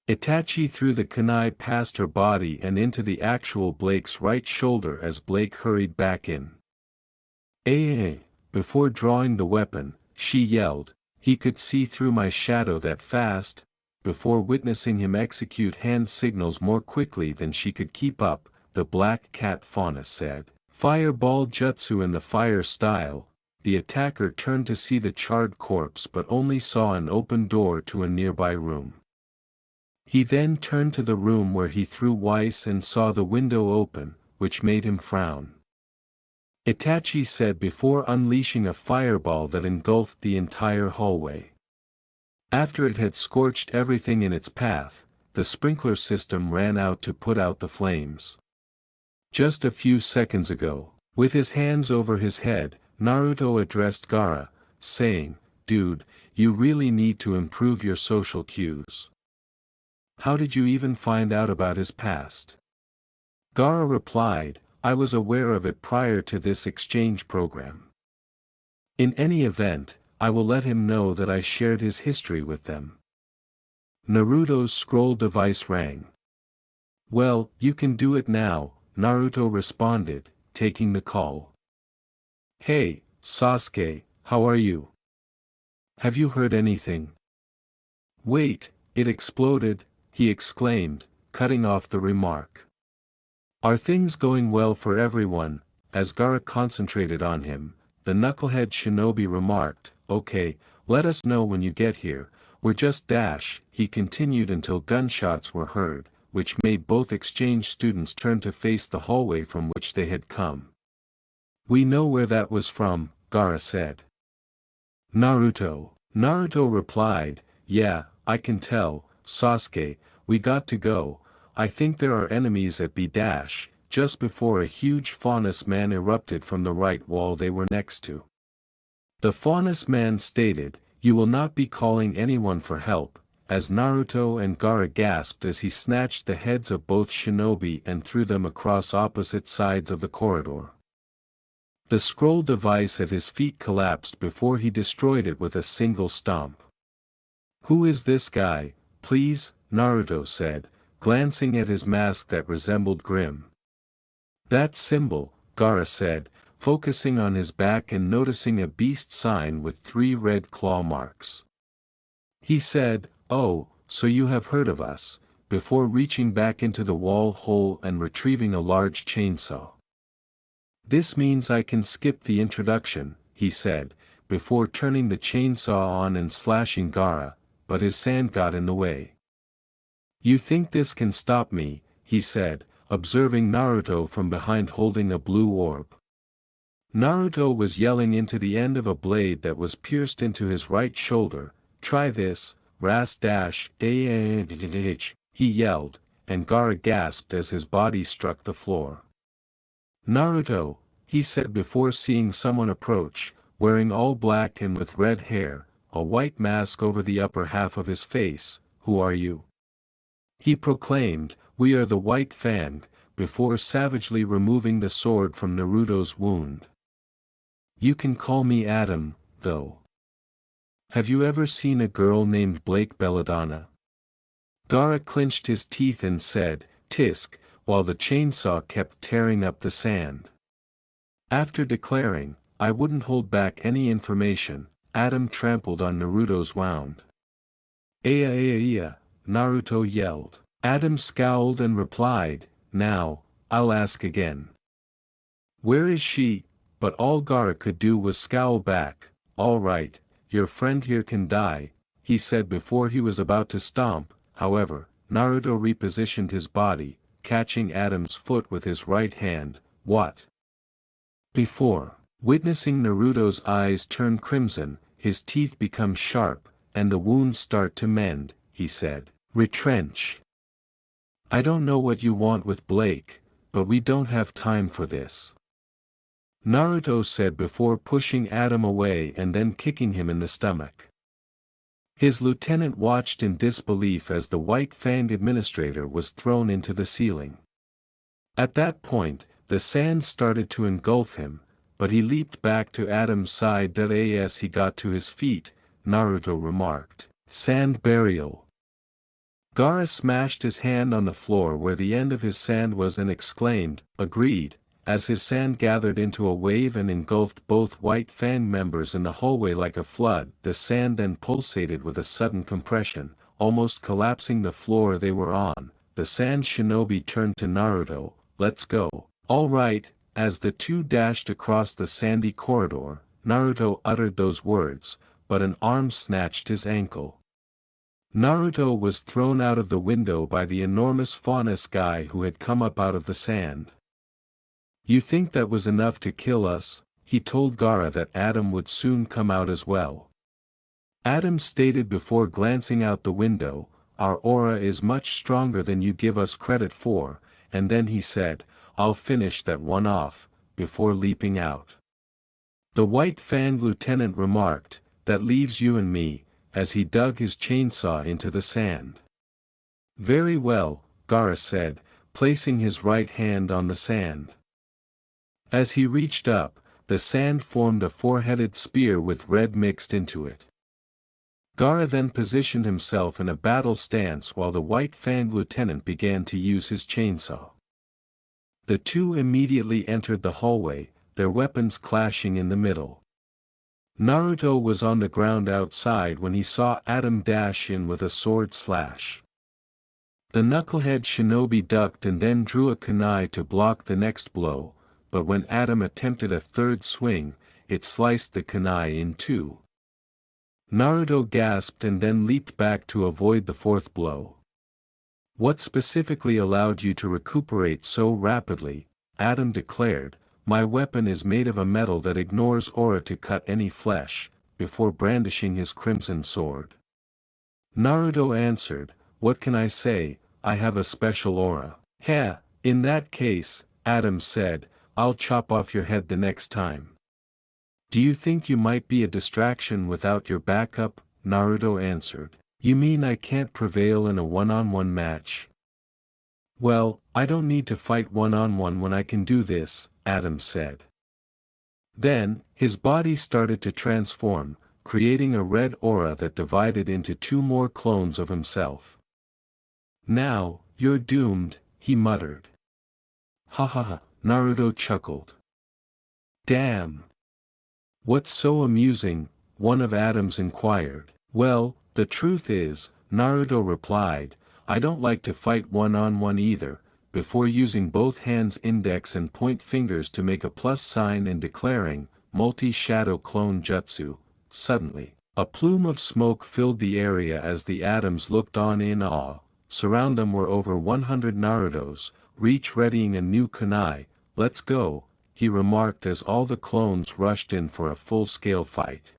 Itachi threw the kunai past her body and into the actual Blake's right shoulder as Blake hurried back in. "Eh!" Before drawing the weapon, she yelled, "He could see through my shadow that fast?" Before witnessing him execute hand signals more quickly than she could keep up, the black cat fauna said, "Fireball jutsu in the fire style." The attacker turned to see the charred corpse but only saw an open door to a nearby room. He then turned to the room where he threw Weiss and saw the window open, which made him frown. Itachi said before unleashing a fireball that engulfed the entire hallway. After it had scorched everything in its path, the sprinkler system ran out to put out the flames. Just a few seconds ago, with his hands over his head, Naruto addressed Gaara, saying, "Dude, you really need to improve your social cues. How did you even find out about his past?" Gaara replied, "I was aware of it prior to this exchange program. In any event, I will let him know that I shared his history with them." Naruto's scroll device rang. "Well, you can do it now," Naruto responded, taking the call. "Hey, Sasuke, how are you? Have you heard anything?" "Wait, it exploded," he exclaimed, cutting off the remark. "Are things going well for everyone?" As Gaara concentrated on him, the knucklehead shinobi remarked, "Okay, let us know when you get here, we're just dash," he continued until gunshots were heard, which made both exchange students turn to face the hallway from which they had come. "We know where that was from," Gaara said. Naruto replied, "Yeah, I can tell, Sasuke, we got to go, I think there are enemies at B-." Just before a huge faunus man erupted from the right wall they were next to. The faunus man stated, "You will not be calling anyone for help," as Naruto and Gaara gasped as he snatched the heads of both shinobi and threw them across opposite sides of the corridor. The scroll device at his feet collapsed before he destroyed it with a single stomp. "Who is this guy, please?" Naruto said, glancing at his mask that resembled Grim. "That symbol," Gaara said, focusing on his back and noticing a beast sign with 3 red claw marks. He said, "Oh, so you have heard of us," before reaching back into the wall hole and retrieving a large chainsaw. "This means I can skip the introduction," he said, before turning the chainsaw on and slashing Gaara, but his sand got in the way. "You think this can stop me," he said, observing Naruto from behind holding a blue orb. Naruto was yelling into the end of a blade that was pierced into his right shoulder, "Try this, Ras-ah," he yelled, and Gaara gasped as his body struck the floor. "Naruto," he said before seeing someone approach, wearing all black and with red hair, a white mask over the upper half of his face. "Who are you?" he proclaimed. "We are the White Fang," before savagely removing the sword from Naruto's wound. "You can call me Adam, though. Have you ever seen a girl named Blake Belladonna?" Gaara clenched his teeth and said, "Tisk," while the chainsaw kept tearing up the sand. After declaring, "I wouldn't hold back any information," Adam trampled on Naruto's wound. "Aya," Naruto yelled. Adam scowled and replied, "Now, I'll ask again. Where is she?" But all Gaara could do was scowl back. "All right, your friend here can die, he said before he was about to stomp. However, Naruto repositioned his body, catching Adam's foot with his right hand. What? Before witnessing Naruto's eyes turn crimson, his teeth become sharp, and the wounds start to mend, he said, retrench. I don't know what you want with Blake, but we don't have time for this. Naruto said before pushing Adam away and then kicking him in the stomach. His lieutenant watched in disbelief as the white Fang administrator was thrown into the ceiling. At that point, the sand started to engulf him, but he leaped back to Adam's side. As he got to his feet, Naruto remarked, "Sand burial." Gaara smashed his hand on the floor where the end of his sand was and exclaimed, "Agreed." As his sand gathered into a wave and engulfed both White Fang members in the hallway like a flood, the sand then pulsated with a sudden compression, almost collapsing the floor they were on. The sand shinobi turned to Naruto, "Let's go." "All right." As the two dashed across the sandy corridor, Naruto uttered those words, but an arm snatched his ankle. Naruto was thrown out of the window by the enormous faunus guy who had come up out of the sand. "You think that was enough to kill us?" He told Gaara that Adam would soon come out as well. Adam stated before glancing out the window, "Our aura is much stronger than you give us credit for," and then he said, "I'll finish that one off," before leaping out. The White Fang lieutenant remarked, "That leaves you and me," as he dug his chainsaw into the sand. "Very well," Gaara said, placing his right hand on the sand. As he reached up, the sand formed a four-headed spear with red mixed into it. Gaara then positioned himself in a battle stance while the White Fang lieutenant began to use his chainsaw. The two immediately entered the hallway, their weapons clashing in the middle. Naruto was on the ground outside when he saw Adam dash in with a sword slash. The knucklehead shinobi ducked and then drew a kunai to block the next blow, but when Adam attempted a third swing, it sliced the kunai in two. Naruto gasped and then leaped back to avoid the fourth blow. "What specifically allowed you to recuperate so rapidly?" Adam declared. "My weapon is made of a metal that ignores aura to cut any flesh," before brandishing his crimson sword. Naruto answered, "What can I say, I have a special aura." "Heh, in that case," Adam said, "I'll chop off your head the next time." "Do you think you might be a distraction without your backup?" Naruto answered. "You mean I can't prevail in a one-on-one match?" "Well, I don't need to fight one-on-one when I can do this," Adam said. Then, his body started to transform, creating a red aura that divided into two more clones of himself. "Now, you're doomed," he muttered. "Ha ha ha," Naruto chuckled. "Damn. What's so amusing?" one of Adam's inquired. "Well, the truth is," Naruto replied, "I don't like to fight one-on-one either," before using both hands' index and point fingers to make a plus sign and declaring, "Multi-shadow clone jutsu." Suddenly, a plume of smoke filled the area as the Adams looked on in awe. Surround them were over 100 Narutos, each readying a new kunai. "Let's go," he remarked as all the clones rushed in for a full-scale fight.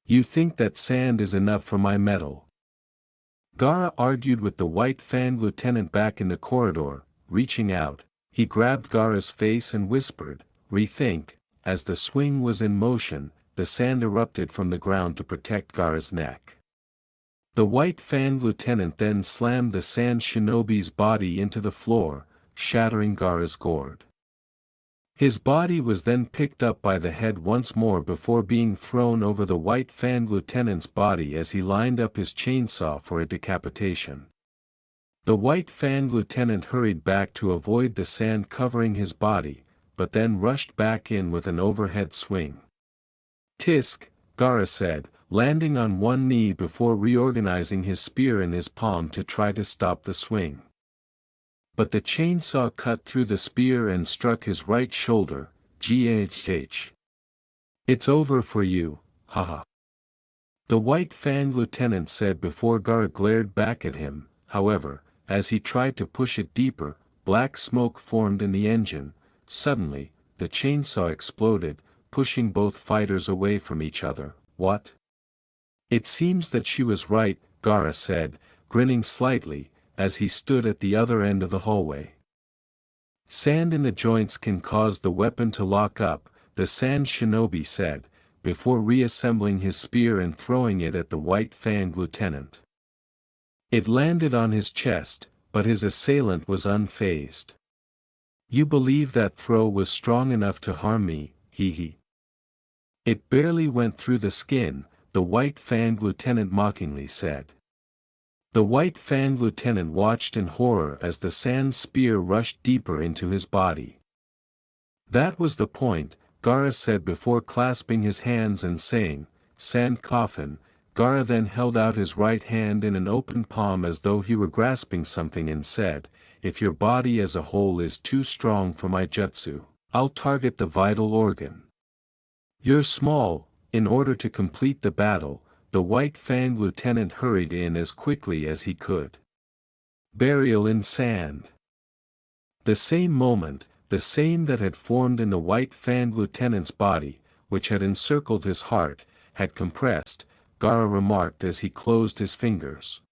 "You think that sand is enough for my metal?" Gaara argued with the White Fang lieutenant back in the corridor. Reaching out, he grabbed Gaara's face and whispered, "Rethink." As the swing was in motion, the sand erupted from the ground to protect Gaara's neck. The White Fang lieutenant then slammed the sand shinobi's body into the floor, shattering Gaara's gourd. His body was then picked up by the head once more before being thrown over the White Fang lieutenant's body as he lined up his chainsaw for a decapitation. The White Fang lieutenant hurried back to avoid the sand covering his body, but then rushed back in with an overhead swing. "Tisk," Gaara said, landing on one knee before reorganizing his spear in his palm to try to stop the swing. But the chainsaw cut through the spear and struck his right shoulder. "Gh. It's over for you, haha." The white Fang lieutenant said before Gaara glared back at him. However, as he tried to push it deeper, black smoke formed in the engine. Suddenly, the chainsaw exploded, pushing both fighters away from each other. What? It seems that she was right, Gaara said, grinning slightly, as he stood at the other end of the hallway. Sand in the joints can cause the weapon to lock up, the sand shinobi said, before reassembling his spear and throwing it at the white Fang lieutenant. It landed on his chest, but his assailant was unfazed. You believe that throw was strong enough to harm me, hee. It barely went through the skin, the white Fang lieutenant mockingly said. The white Fang lieutenant watched in horror as the sand spear rushed deeper into his body. That was the point, Gaara said before clasping his hands and saying, "Sand coffin." Gaara then held out his right hand in an open palm as though he were grasping something and said, "If your body as a whole is too strong for my jutsu, I'll target the vital organ. You're small." In order to complete the battle, the white Fang lieutenant hurried in as quickly as he could. Burial in sand. The same moment, the same that had formed in the white Fang lieutenant's body, which had encircled his heart, had compressed, Gaara remarked as he closed his fingers.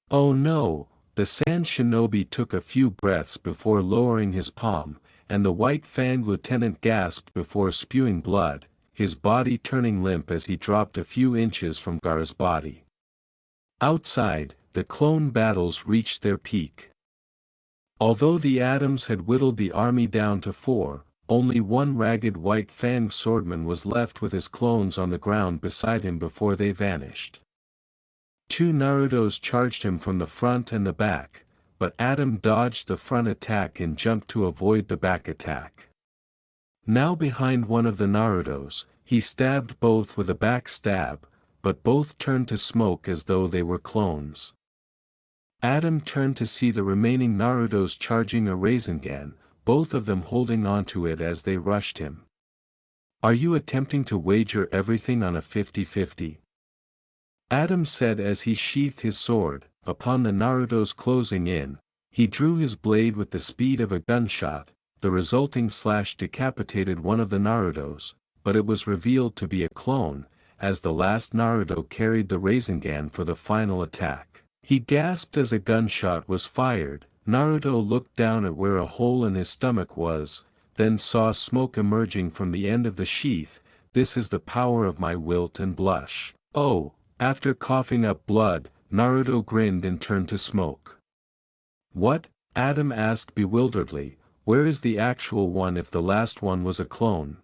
Oh no, the sand shinobi took a few breaths before lowering his palm, and the white Fang lieutenant gasped before spewing blood, his body turning limp as he dropped a few inches from Gaara's body. Outside, the clone battles reached their peak. Although the atoms had whittled the army down to 4, only one ragged white Fang swordman was left with his clones on the ground beside him before they vanished. 2 Narutos charged him from the front and the back, but Adam dodged the front attack and jumped to avoid the back attack. Now behind one of the Narutos, he stabbed both with a back stab, but both turned to smoke as though they were clones. Adam turned to see the remaining Narutos charging a Rasengan, both of them holding onto it as they rushed him. Are you attempting to wager everything on a 50-50? Adam said as he sheathed his sword. Upon the Narutos closing in, he drew his blade with the speed of a gunshot. The resulting slash decapitated one of the Narutos, but it was revealed to be a clone, as the last Naruto carried the Rasengan for the final attack. He gasped as a gunshot was fired. Naruto looked down at where a hole in his stomach was, then saw smoke emerging from the end of the sheath. This is the power of my wilt and blush. Oh, after coughing up blood, Naruto grinned and turned to smoke. What? Adam asked bewilderedly. Where is the actual one if the last one was a clone?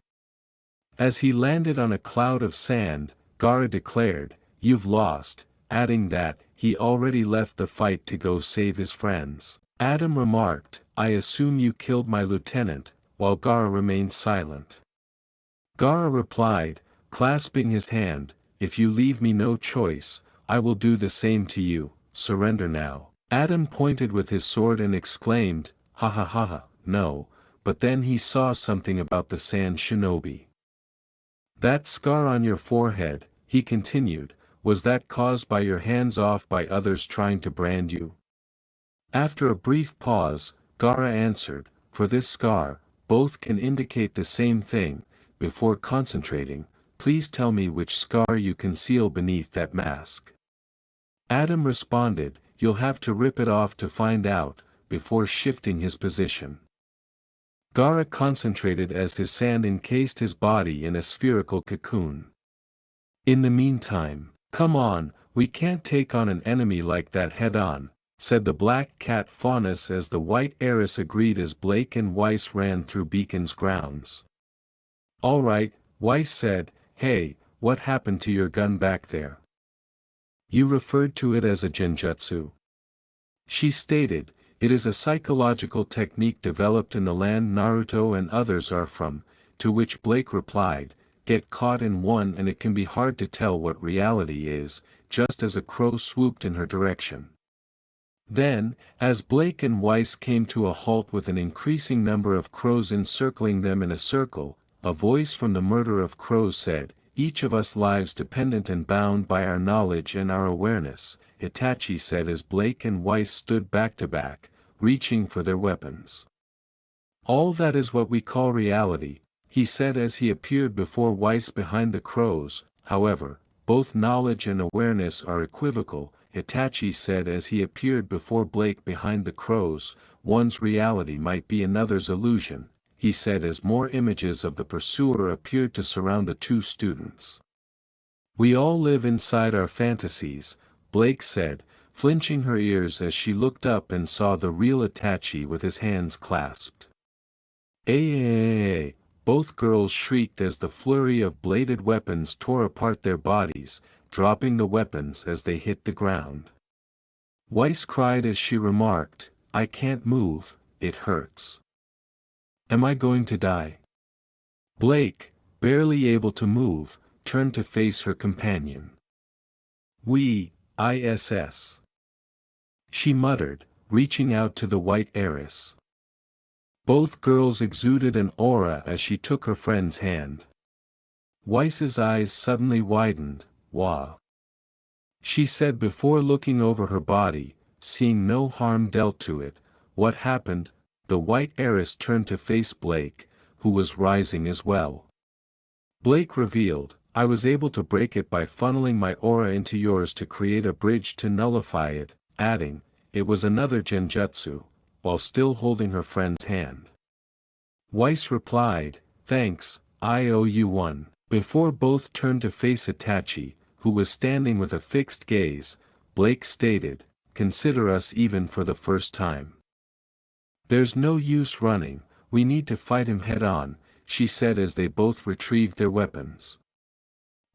As he landed on a cloud of sand, Gaara declared, "You've lost," adding that, he already left the fight to go save his friends. Adam remarked, "I assume you killed my lieutenant," while Gaara remained silent. Gaara replied, clasping his hand, "If you leave me no choice, I will do the same to you, surrender now." Adam pointed with his sword and exclaimed, "Ha ha ha ha. No," but then he saw something about the sand shinobi. "That scar on your forehead," he continued, "was that caused by your hands off by others trying to brand you?" After a brief pause, Gaara answered, "For this scar, both can indicate the same thing." Before concentrating, "Please tell me which scar you conceal beneath that mask." Adam responded, "You'll have to rip it off to find out," before shifting his position. Gaara concentrated as his sand encased his body in a spherical cocoon. "In the meantime, come on, we can't take on an enemy like that head-on," said the black cat Faunus as the white heiress agreed as Blake and Weiss ran through Beacon's grounds. "All right," Weiss said, "Hey, what happened to your gun back there?" "You referred to it as a Genjutsu?" She stated, "It is a psychological technique developed in the land Naruto and others are from," to which Blake replied, "Get caught in one and it can be hard to tell what reality is," just as a crow swooped in her direction. Then, as Blake and Weiss came to a halt with an increasing number of crows encircling them in a circle, a voice from the murder of crows said, each of us lives dependent and bound by our knowledge and our awareness, Itachi said as Blake and Weiss stood back to back, reaching for their weapons. All that is what we call reality, he said as he appeared before Weiss behind the crows. However, both knowledge and awareness are equivocal, Itachi said as he appeared before Blake behind the crows. One's reality might be another's illusion, he said as more images of the pursuer appeared to surround the two students. We all live inside our fantasies, Blake said, flinching her ears as she looked up and saw the real Itachi with his hands clasped. Ay! Both girls shrieked as the flurry of bladed weapons tore apart their bodies, dropping the weapons as they hit the ground. Weiss cried as she remarked, "I can't move, it hurts. Am I going to die?" Blake, barely able to move, turned to face her companion. "ISS." She muttered, reaching out to the white heiress. Both girls exuded an aura as she took her friend's hand. Weiss's eyes suddenly widened. "Wah," she said before looking over her body, seeing no harm dealt to it. "What happened?" The white heiress turned to face Blake, who was rising as well. Blake revealed, "I was able to break it by funneling my aura into yours to create a bridge to nullify it," adding, "It was another Genjutsu," while still holding her friend's hand. Weiss replied, "Thanks, I owe you one." Before both turned to face Itachi, who was standing with a fixed gaze, Blake stated, "Consider us even for the first time. There's no use running, we need to fight him head-on," she said as they both retrieved their weapons.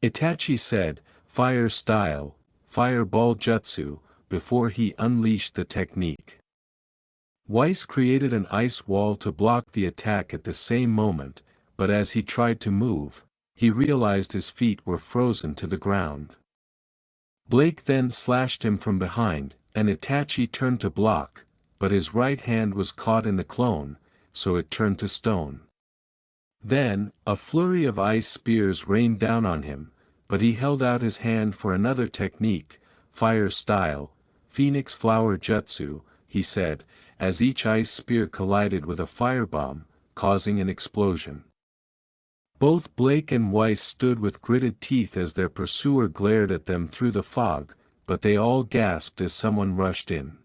Itachi said, "Fire style, fireball jutsu," before he unleashed the technique. Weiss created an ice wall to block the attack at the same moment, but as he tried to move, he realized his feet were frozen to the ground. Blake then slashed him from behind, and Itachi turned to block, but his right hand was caught in the clone, so it turned to stone. Then, a flurry of ice spears rained down on him, but he held out his hand for another technique, fire style, phoenix flower jutsu, he said, as each ice spear collided with a firebomb, causing an explosion. Both Blake and Weiss stood with gritted teeth as their pursuer glared at them through the fog, but they all gasped as someone rushed in.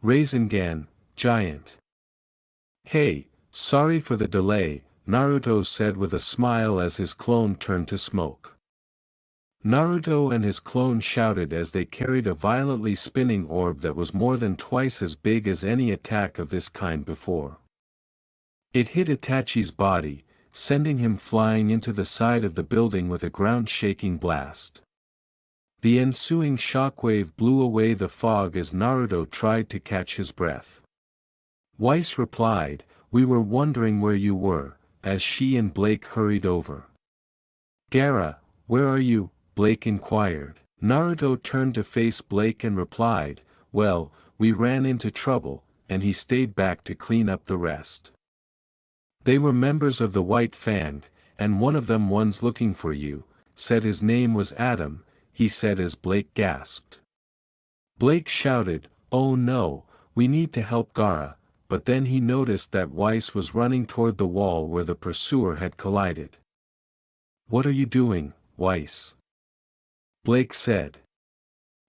"Rasengan, giant." "Hey, sorry for the delay," Naruto said with a smile as his clone turned to smoke. Naruto and his clone shouted as they carried a violently spinning orb that was more than twice as big as any attack of this kind before. It hit Itachi's body, sending him flying into the side of the building with a ground-shaking blast. The ensuing shockwave blew away the fog as Naruto tried to catch his breath. Weiss replied, "We were wondering where you were," as she and Blake hurried over. "Gaara, where are you?" Blake inquired. Naruto turned to face Blake and replied, "Well, we ran into trouble," and he stayed back to clean up the rest. "They were members of the White Fang, and one of them one's looking for you," said his name was Adam, he said as Blake gasped. Blake shouted, "Oh no, we need to help Gaara," but then he noticed that Weiss was running toward the wall where the pursuer had collided. "What are you doing, Weiss?" Blake said.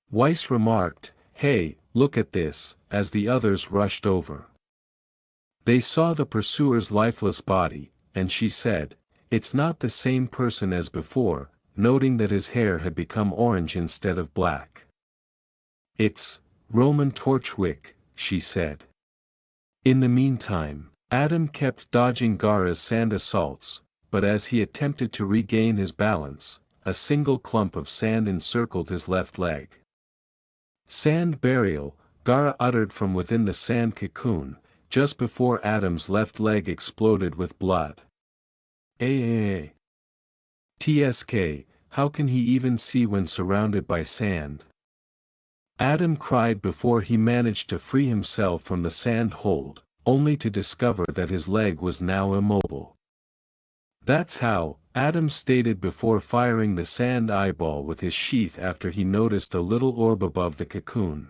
Weiss remarked, "Hey, look at this," as the others rushed over. They saw the pursuer's lifeless body, and she said, "It's not the same person as before," noting that his hair had become orange instead of black. "It's Roman Torchwick," she said. In the meantime, Adam kept dodging Gaara's sand assaults, but as he attempted to regain his balance, a single clump of sand encircled his left leg. "Sand burial," Gaara uttered from within the sand cocoon, just before Adam's left leg exploded with blood. TSK, how can he even see when surrounded by sand? Adam cried before he managed to free himself from the sand hold, only to discover that his leg was now immobile. That's how, Adam stated before firing the sand eyeball with his sheath after he noticed a little orb above the cocoon.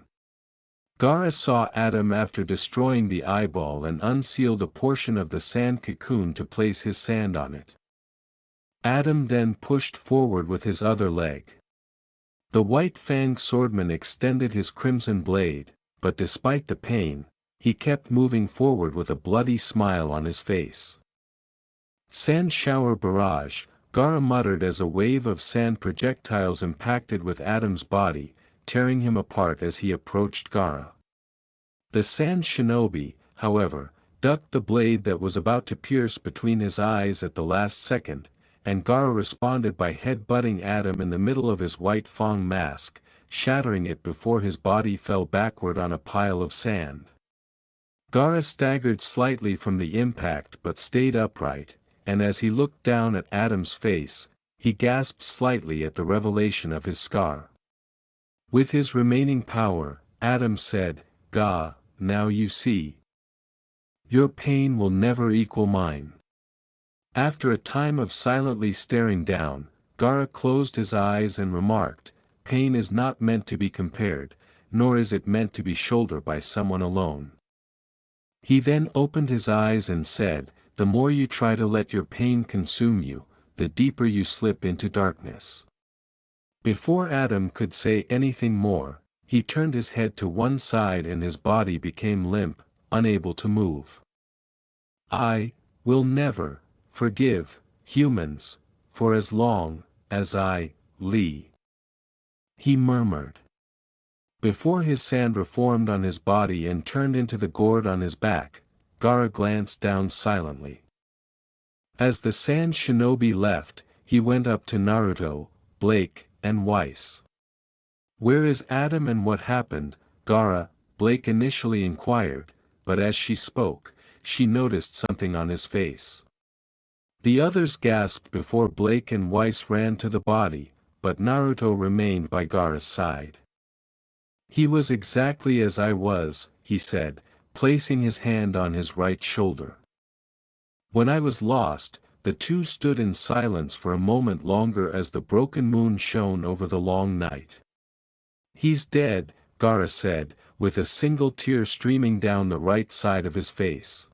Gaara saw Adam after destroying the eyeball and unsealed a portion of the sand cocoon to place his sand on it. Adam then pushed forward with his other leg. The white Fang swordman extended his crimson blade, but despite the pain, he kept moving forward with a bloody smile on his face. Sand shower barrage, Gaara muttered as a wave of sand projectiles impacted with Adam's body, tearing him apart as he approached Gaara. The sand shinobi, however, ducked the blade that was about to pierce between his eyes at the last second, and Gaara responded by head-butting Adam in the middle of his white Fang mask, shattering it before his body fell backward on a pile of sand. Gaara staggered slightly from the impact but stayed upright, and as he looked down at Adam's face, he gasped slightly at the revelation of his scar. With his remaining power, Adam said, "Ga, now you see. Your pain will never equal mine." After a time of silently staring down, Gaara closed his eyes and remarked, "Pain is not meant to be compared, nor is it meant to be shouldered by someone alone." He then opened his eyes and said, "The more you try to let your pain consume you, the deeper you slip into darkness." Before Adam could say anything more, he turned his head to one side and his body became limp, unable to move. "I will never forgive humans for as long as I live," he murmured. Before his sand reformed on his body and turned into the gourd on his back, Gaara glanced down silently. As the sand shinobi left, he went up to Naruto, Blake, and Weiss. "Where is Adam and what happened, Gaara?" Blake initially inquired, but as she spoke, she noticed something on his face. The others gasped before Blake and Weiss ran to the body, but Naruto remained by Gaara's side. "He was exactly as I was," he said, placing his hand on his right shoulder. "When I was lost," the two stood in silence for a moment longer as the broken moon shone over the long night. "He's dead," Gaara said, with a single tear streaming down the right side of his face.